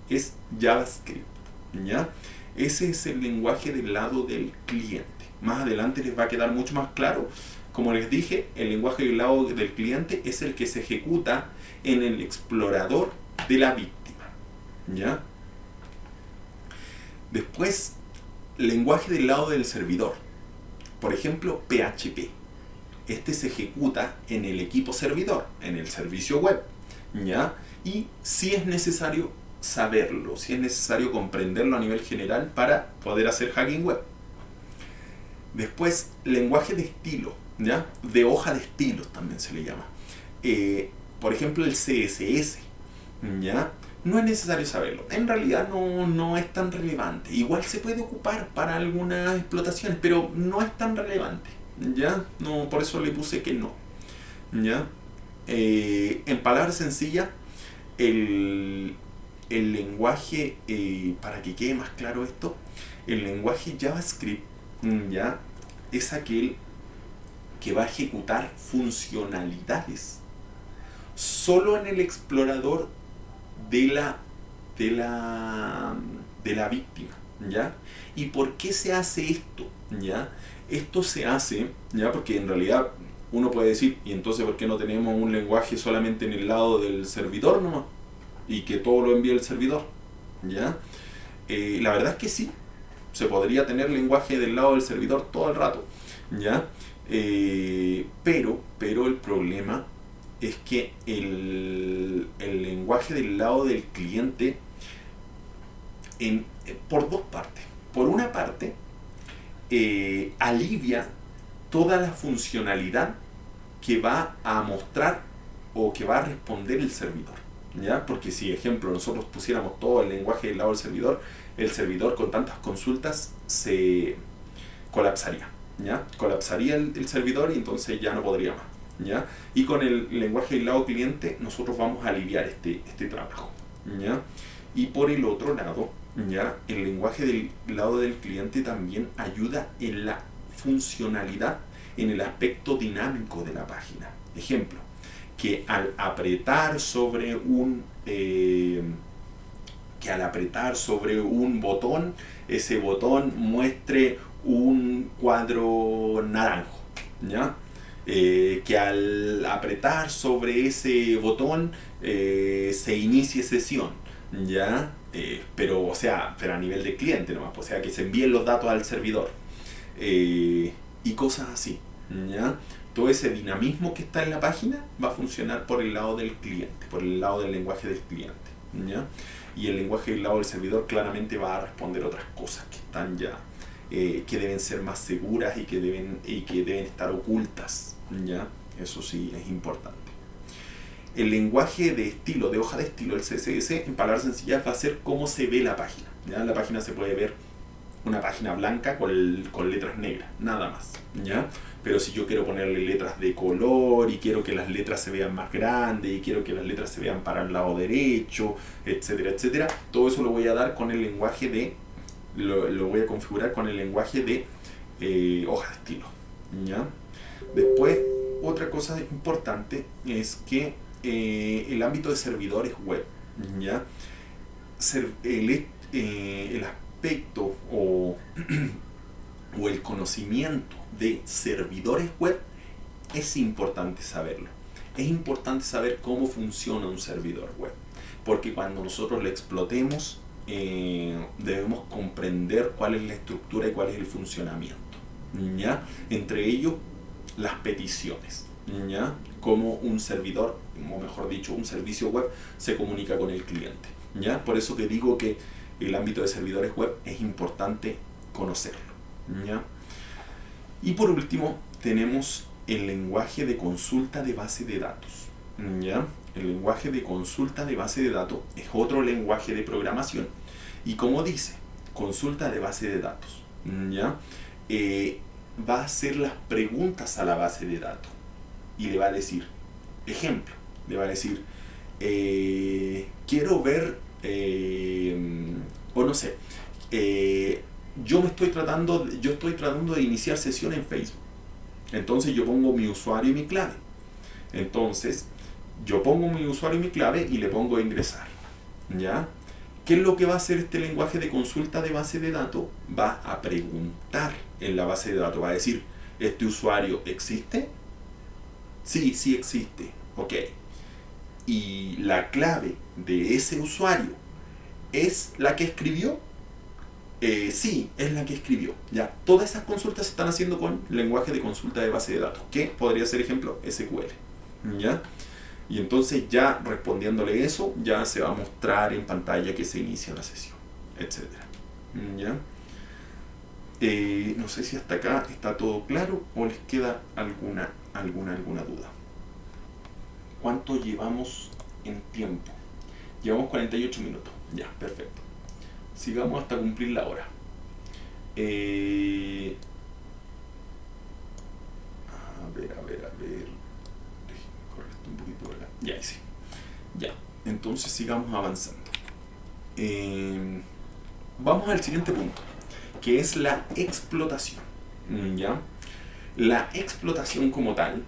es JavaScript, ¿ya? Ese es el lenguaje del lado del cliente. Más adelante les va a quedar mucho más claro. Como les dije, el lenguaje del lado del cliente es el que se ejecuta en el explorador de la víctima, ¿ya? Después, lenguaje del lado del servidor. Por ejemplo, PHP. Este se ejecuta en el equipo servidor, en el servicio web, ¿ya? Y sí es necesario saberlo, sí es necesario comprenderlo a nivel general para poder hacer hacking web. Después, lenguaje de estilo, ¿ya? De hoja de estilos también se le llama. Por ejemplo, el CSS, ¿ya? No es necesario saberlo. En realidad no es tan relevante. Igual se puede ocupar para algunas explotaciones, pero no es tan relevante, ¿ya? No, por eso le puse que no, ¿ya? En palabras sencillas, el lenguaje, para que quede más claro esto, el lenguaje JavaScript, ¿ya? Es aquel que va a ejecutar funcionalidades solo en el explorador de la víctima, ¿ya? ¿Y por qué se hace esto? ¿Ya? Esto se hace, ¿ya? Porque en realidad uno puede decir, ¿y entonces por qué no tenemos un lenguaje solamente en el lado del servidor nomás? Y que todo lo envíe el servidor, ¿ya? La verdad es que sí, se podría tener lenguaje del lado del servidor todo el rato, ¿ya? Pero el problema es que el lenguaje del lado del cliente, por dos partes. Por una parte, alivia toda la funcionalidad que va a mostrar o que va a responder el servidor, ¿ya? Porque si, ejemplo, nosotros pusiéramos todo el lenguaje del lado del el servidor con tantas consultas se colapsaría, ¿ya? Colapsaría el servidor y entonces ya no podría más, ¿ya? Y con el lenguaje del lado cliente nosotros vamos a aliviar este trabajo, ¿ya? Y por el otro lado, ¿ya? El lenguaje del lado del cliente también ayuda en la funcionalidad, en el aspecto dinámico de la página. Ejemplo, que al apretar sobre un botón, ese botón muestre un cuadro naranjo, ¿ya? que al apretar sobre ese botón se inicie sesión, ¿ya? Pero, o sea, pero a nivel de cliente nomás, o sea, que se envíen los datos al servidor y cosas así, ¿ya? Todo ese dinamismo que está en la página va a funcionar por el lado del cliente, por el lado del lenguaje del cliente, ¿ya? Y el lenguaje del lado del servidor claramente va a responder otras cosas que están ya, que deben ser más seguras y que deben estar ocultas, ¿ya? Eso sí es importante. El lenguaje de estilo, de hoja de estilo, el CSS, en palabras sencillas, va a ser cómo se ve la página, ¿ya? En la página se puede ver una página blanca con letras negras, nada más, ¿ya? Pero si yo quiero ponerle letras de color y quiero que las letras se vean más grandes y quiero que las letras se vean para el lado derecho, etcétera, etcétera, todo eso lo voy a dar con el lenguaje de, lo voy a configurar con el lenguaje de hoja de estilo, ¿ya? Después, otra cosa importante es que el ámbito de servidores web, ¿ya? El aspecto o el conocimiento de servidores web es importante saberlo. Es importante saber cómo funciona un servidor web, porque cuando nosotros lo explotemos debemos comprender cuál es la estructura y cuál es el funcionamiento, ¿ya? Entre ellos las peticiones, ¿ya? Cómo un servidor, o mejor dicho, un servicio web se comunica con el cliente, ¿ya? Por eso que digo que el ámbito de servidores web es importante conocerlo, ¿ya? Y por último tenemos el lenguaje de consulta de base de datos, ¿ya? El lenguaje de consulta de base de datos es otro lenguaje de programación y como dice, consulta de base de datos, ¿ya? Va a hacer las preguntas a la base de datos y le va a decir, ejemplo, le va a decir, quiero ver, o no sé, yo estoy tratando de iniciar sesión en Facebook. Entonces yo pongo mi usuario y mi clave. Entonces yo pongo mi usuario y mi clave y le pongo ingresar, ¿ya? ¿Qué es lo que va a hacer este lenguaje de consulta de base de datos? Va a preguntar en la base de datos, va a decir, ¿este usuario existe? Sí, sí existe. Ok. ¿Y la clave de ese usuario es la que escribió? Sí, es la que escribió. Ya, todas esas consultas se están haciendo con lenguaje de consulta de base de datos, que podría ser ejemplo SQL. ¿Ya? Y entonces ya respondiéndole eso, ya se va a mostrar en pantalla que se inicia la sesión, etc. ¿Ya? No sé si hasta acá está todo claro o les queda alguna duda. ¿Cuánto llevamos en tiempo? Llevamos 48 minutos. Ya, perfecto. Sigamos hasta cumplir la hora. A ver. Correcto un poquito por acá. Ya, sí. Ya. Entonces sigamos avanzando. Vamos al siguiente punto, que es la explotación. ¿Ya? La explotación como tal,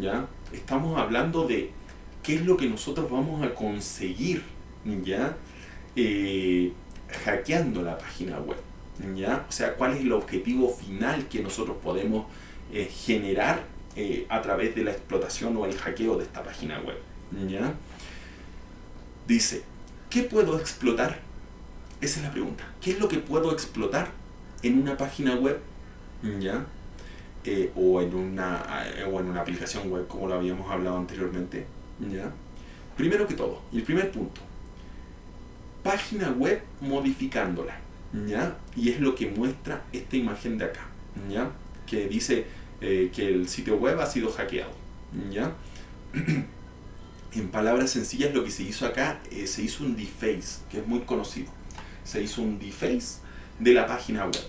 ¿ya? Estamos hablando de qué es lo que nosotros vamos a conseguir, ¿ya? Hackeando la página web, ¿ya? O sea, cuál es el objetivo final que nosotros podemos generar a través de la explotación o el hackeo de esta página web, ¿ya? Dice, ¿qué puedo explotar? Esa es la pregunta. ¿Qué es lo que puedo explotar en una página web, ¿ya? O en una aplicación web, como lo habíamos hablado anteriormente, ¿ya? Primero que todo, y el primer punto, página web modificándola, ¿ya? Y es lo que muestra esta imagen de acá, ¿ya? Que dice que el sitio web ha sido hackeado, ¿ya? En palabras sencillas, lo que se hizo acá, se hizo un deface, que es muy conocido. Se hizo un deface de la página web.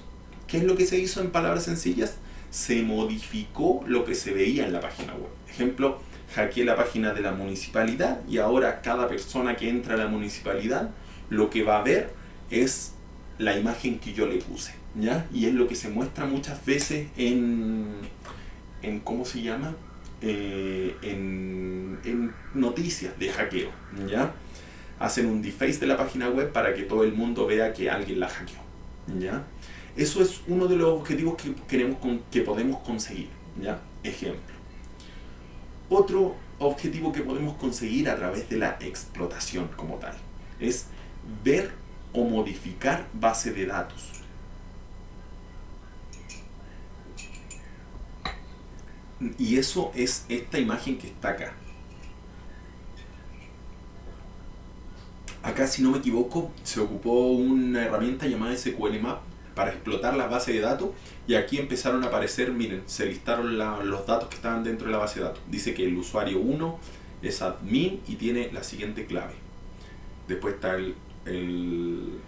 ¿Qué es lo que se hizo en palabras sencillas? Se modificó lo que se veía en la página web. Ejemplo, hackeé la página de la municipalidad y ahora cada persona que entra a la municipalidad lo que va a ver es la imagen que yo le puse, ¿ya? Y es lo que se muestra muchas veces en ¿cómo se llama? En noticias de hackeo, ¿ya? Hacen un deface de la página web para que todo el mundo vea que alguien la hackeó, ¿ya? Eso es uno de los objetivos que podemos conseguir, ¿ya? Ejemplo. Otro objetivo que podemos conseguir a través de la explotación como tal es ver o modificar base de datos. Y eso es esta imagen que está acá. Acá, si no me equivoco, se ocupó una herramienta llamada SQL Map para explotar la base de datos, y aquí empezaron a aparecer, miren, se listaron los datos que estaban dentro de la base de datos. Dice que el usuario 1 es admin y tiene la siguiente clave. Después está el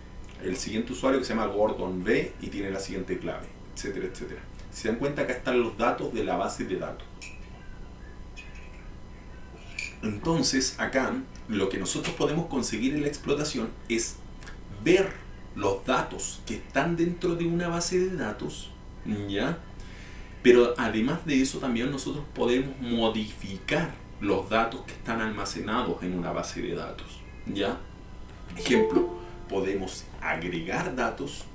siguiente usuario que se llama Gordon B y tiene la siguiente clave, etcétera, etcétera. Si se dan cuenta, acá están los datos de la base de datos. Entonces, acá lo que nosotros podemos conseguir en la explotación es ver los datos que están dentro de una base de datos, ¿ya? Pero además de eso, también nosotros podemos modificar los datos que están almacenados en una base de datos, ¿ya? Ejemplo, podemos agregar datos,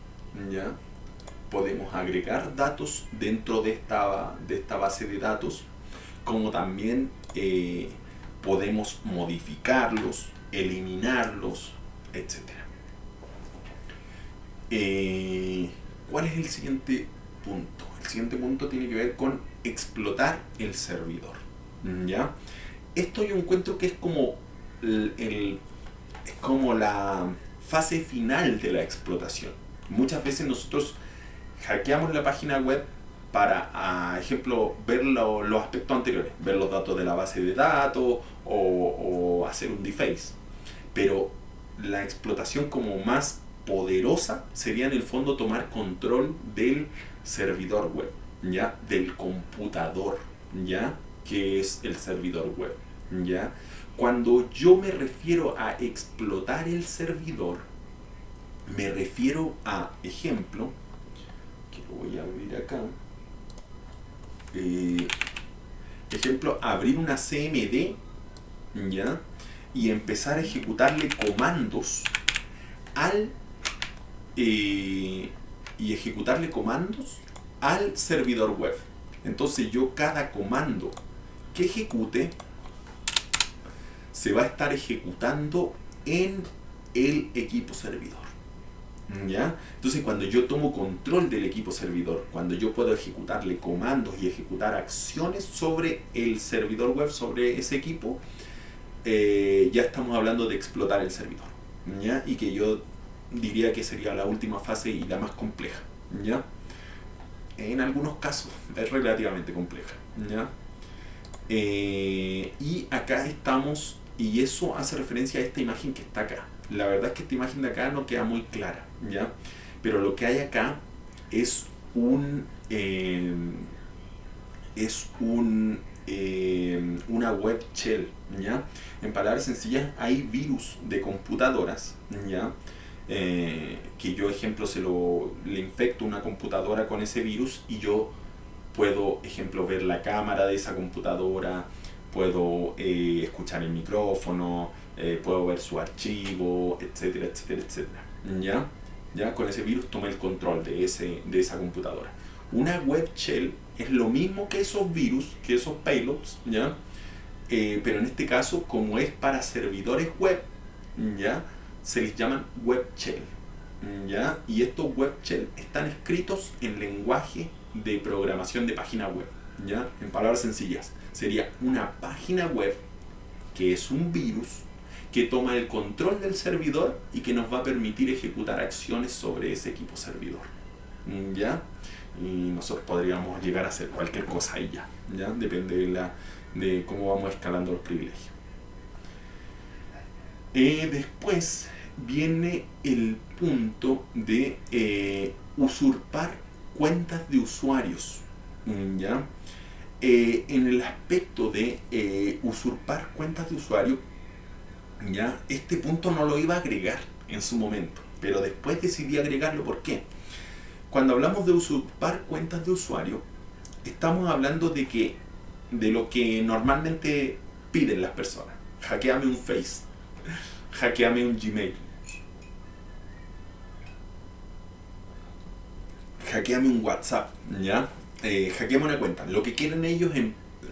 ¿ya? Podemos agregar datos dentro de esta base de datos, como también podemos modificarlos, eliminarlos, etc. ¿Cuál es el siguiente punto? El siguiente punto tiene que ver con explotar el servidor, ¿ya? Esto yo encuentro que es como es como la fase final de la explotación. Muchas veces nosotros hackeamos la página web para, a ejemplo, ver los aspectos anteriores, ver los datos de la base de datos o hacer un deface. Pero la explotación como más poderosa sería en el fondo tomar control del servidor web, ¿ya? Del computador, ¿ya? Que es el servidor web, ¿ya? Cuando yo me refiero a explotar el servidor, me refiero a, ejemplo, que lo voy a abrir acá, ejemplo, abrir una CMD, ¿ya? Y empezar a ejecutarle comandos al servidor web. Entonces yo cada comando que ejecute se va a estar ejecutando en el equipo servidor, ¿ya? Entonces cuando yo tomo control del equipo servidor, cuando yo puedo ejecutarle comandos y ejecutar acciones sobre el servidor web, sobre ese equipo, ya estamos hablando de explotar el servidor, ¿ya? Y que yo diría que sería la última fase y la más compleja, ¿ya? En algunos casos es relativamente compleja, ¿ya? Y acá estamos, y eso hace referencia a esta imagen que está acá. La verdad es que esta imagen de acá no queda muy clara, ¿ya? Pero lo que hay acá es una web shell, ¿ya? En palabras sencillas, hay virus de computadoras, ¿ya? Que yo, ejemplo, le infecto una computadora con ese virus y yo puedo, ejemplo, ver la cámara de esa computadora, puedo escuchar el micrófono, puedo ver su archivo, etcétera, etcétera, etcétera. ¿Ya? Con ese virus toma el control de esa computadora. Una web shell es lo mismo que esos virus, que esos payloads, ¿ya? Pero en este caso, como es para servidores web, ¿ya? Se les llaman web shell, ¿ya? Y estos web shell están escritos en lenguaje de programación de página web, ¿ya? En palabras sencillas, sería una página web que es un virus que toma el control del servidor y que nos va a permitir ejecutar acciones sobre ese equipo servidor, ¿ya? Y nosotros podríamos llegar a hacer cualquier cosa ahí ¿ya? Depende de cómo vamos escalando los privilegios. Después viene el punto de usurpar cuentas de usuarios, ¿ya? En el aspecto de usurpar cuentas de usuario, ¿ya? Este punto no lo iba a agregar en su momento, pero después decidí agregarlo. ¿Por qué? Cuando hablamos de usurpar cuentas de usuario, estamos hablando de lo que normalmente piden las personas. Hackeame un Face, hackeame un Gmail, hackeame un WhatsApp, ¿ya? Hackeame una cuenta. Lo que quieren ellos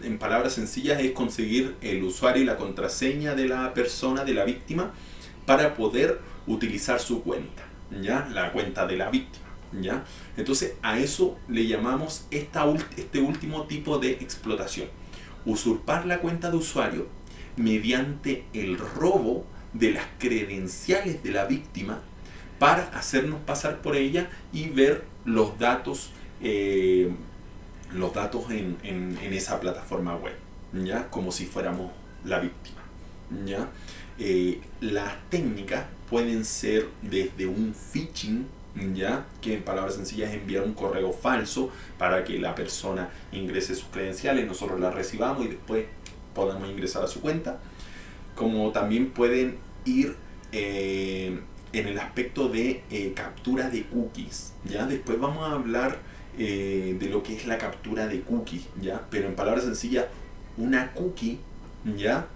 en palabras sencillas, es conseguir el usuario y la contraseña de la persona, de la víctima, para poder utilizar su cuenta, ¿ya? La cuenta de la víctima, ¿ya? Entonces a eso le llamamos este último tipo de explotación: usurpar la cuenta de usuario mediante el robo de las credenciales de la víctima para hacernos pasar por ella y ver los datos en esa plataforma web, ¿ya? Como si fuéramos la víctima, ¿ya? Las técnicas pueden ser desde un phishing, ¿ya? Que en palabras sencillas es enviar un correo falso para que la persona ingrese sus credenciales, nosotros las recibamos y después podamos ingresar a su cuenta. Como también pueden ir en el aspecto de captura de cookies, ¿ya? Después vamos a hablar de lo que es la captura de cookies, ¿ya? Pero en palabras sencillas, una cookie, ¿ya?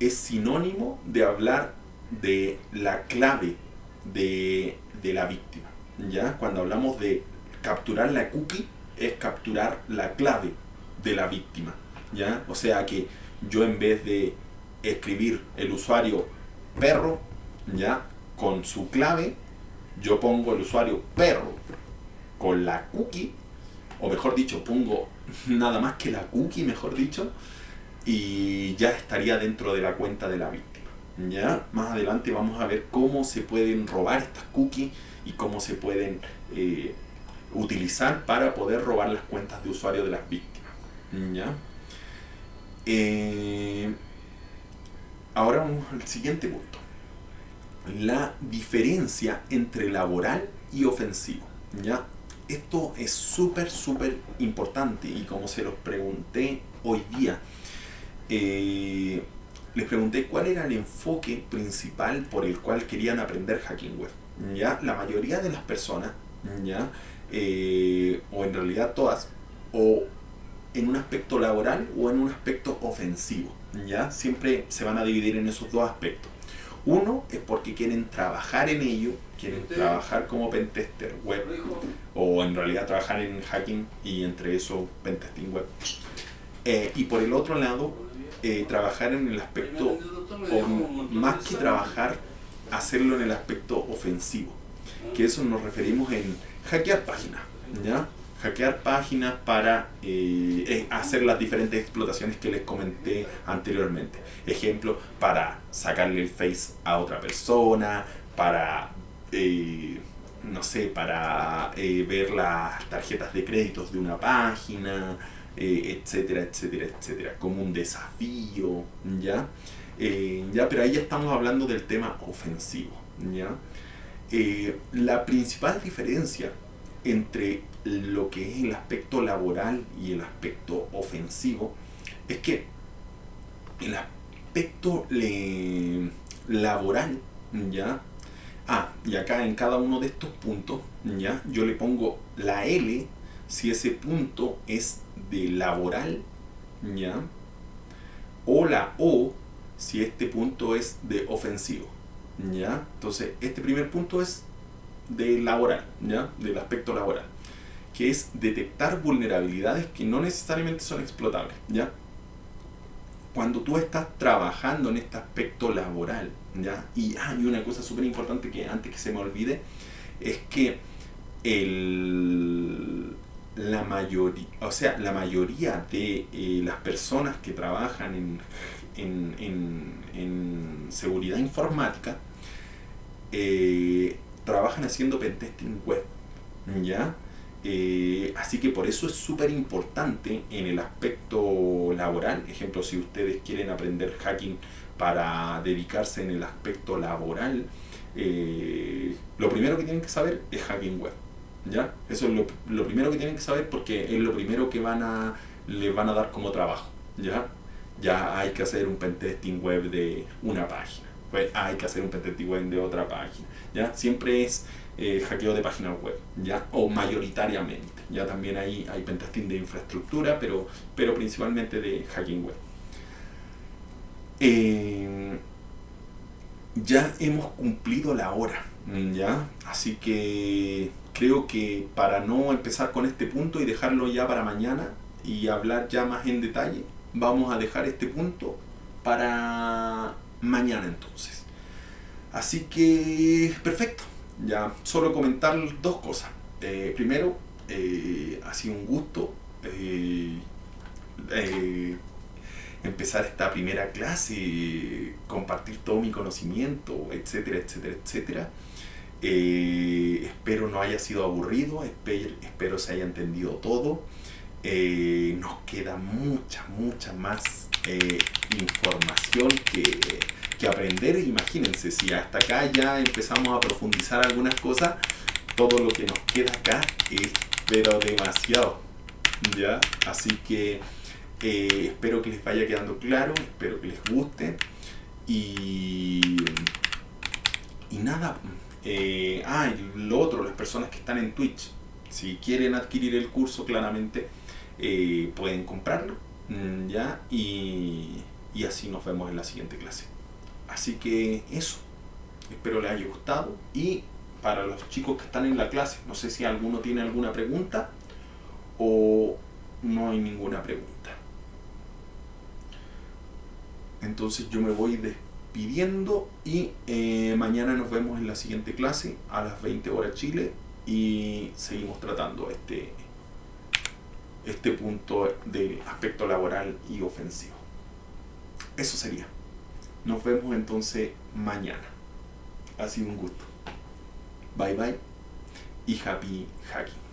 Es sinónimo de hablar de la clave de la víctima, ¿ya? Cuando hablamos de capturar la cookie, es capturar la clave de la víctima, ¿ya? O sea que yo, en vez de escribir el usuario perro, ¿ya? Con su clave, yo pongo el usuario perro con la cookie, o mejor dicho, pongo nada más que la cookie, mejor dicho, y ya estaría dentro de la cuenta de la víctima, ¿ya? Más adelante vamos a ver cómo se pueden robar estas cookies y cómo se pueden utilizar para poder robar las cuentas de usuario de las víctimas, ¿ya? Ahora vamos al siguiente punto: la diferencia entre laboral y ofensivo, ¿ya? Esto es súper importante, y como se los pregunté hoy día, les pregunté cuál era el enfoque principal por el cual querían aprender hacking web, ¿ya? La mayoría de las personas, ¿ya? O en realidad todas, o en un aspecto laboral o en un aspecto ofensivo, ¿ya? Siempre se van a dividir en esos dos aspectos. Uno es porque quieren trabajar en ello, quieren trabajar como pentester web, o en realidad trabajar en hacking y entre eso pentesting web. Y por el otro lado, trabajar en el aspecto, o más que trabajar, hacerlo en el aspecto ofensivo, que eso nos referimos en hackear páginas, ¿ya? Hackear páginas para hacer las diferentes explotaciones que les comenté anteriormente. Ejemplo, para sacarle el face a otra persona, para no sé, para ver las tarjetas de créditos de una página, etcétera, etcétera, etcétera, como un desafío, ¿ya? Pero ahí ya estamos hablando del tema ofensivo, ¿ya? La principal diferencia entre lo que es el aspecto laboral y el aspecto ofensivo es que el aspecto laboral, ¿ya? Y acá en cada uno de estos puntos, ¿ya? Yo le pongo la L si ese punto es de laboral, ¿ya? O la O si este punto es de ofensivo, ¿ya? Entonces este primer punto es de laboral, ¿ya? Del aspecto laboral, que es detectar vulnerabilidades que no necesariamente son explotables, ¿ya? Cuando tú estás trabajando en este aspecto laboral, ¿ya? Y hay una cosa súper importante que antes que se me olvide, es que la mayoría de las personas que trabajan en seguridad informática trabajan haciendo pentesting web, ¿ya? Así que por eso es súper importante en el aspecto laboral. Ejemplo, si ustedes quieren aprender hacking para dedicarse en el aspecto laboral, lo primero que tienen que saber es hacking web, ¿ya? Eso es lo primero que tienen que saber, porque es lo primero que les van a dar como trabajo, ¿ya? Ya hay que hacer un pentesting web de una página, pues hay que hacer un pentesting web de otra página, ¿ya? Siempre es hackeo de páginas web, ¿ya? O mayoritariamente, ya también hay pentesting de infraestructura, pero principalmente de hacking web. Ya hemos cumplido la hora, ¿ya? Así que creo que para no empezar con este punto y dejarlo ya para mañana, y hablar ya más en detalle, vamos a dejar este punto para mañana entonces. Así que, perfecto. Ya, solo comentar dos cosas. Primero, ha sido un gusto eh, empezar esta primera clase, compartir todo mi conocimiento, etcétera, etcétera, etcétera. Espero no haya sido aburrido, espero se haya entendido todo. Nos queda mucha más información que aprender. Imagínense, si hasta acá ya empezamos a profundizar algunas cosas, todo lo que nos queda acá es pero demasiado, ¿ya? Así que espero que les vaya quedando claro, espero que les guste y nada. Y lo otro, las personas que están en Twitch, si quieren adquirir el curso, claramente pueden comprarlo, ¿ya? Y así nos vemos en la siguiente clase. Así que eso, espero les haya gustado. Y para los chicos que están en la clase, no sé si alguno tiene alguna pregunta o no hay ninguna pregunta. Entonces yo me voy despidiendo y mañana nos vemos en la siguiente clase a las 20 horas Chile y seguimos tratando este punto del aspecto laboral y ofensivo. Eso sería. Nos vemos entonces mañana. Ha sido un gusto. Bye bye y happy hacking.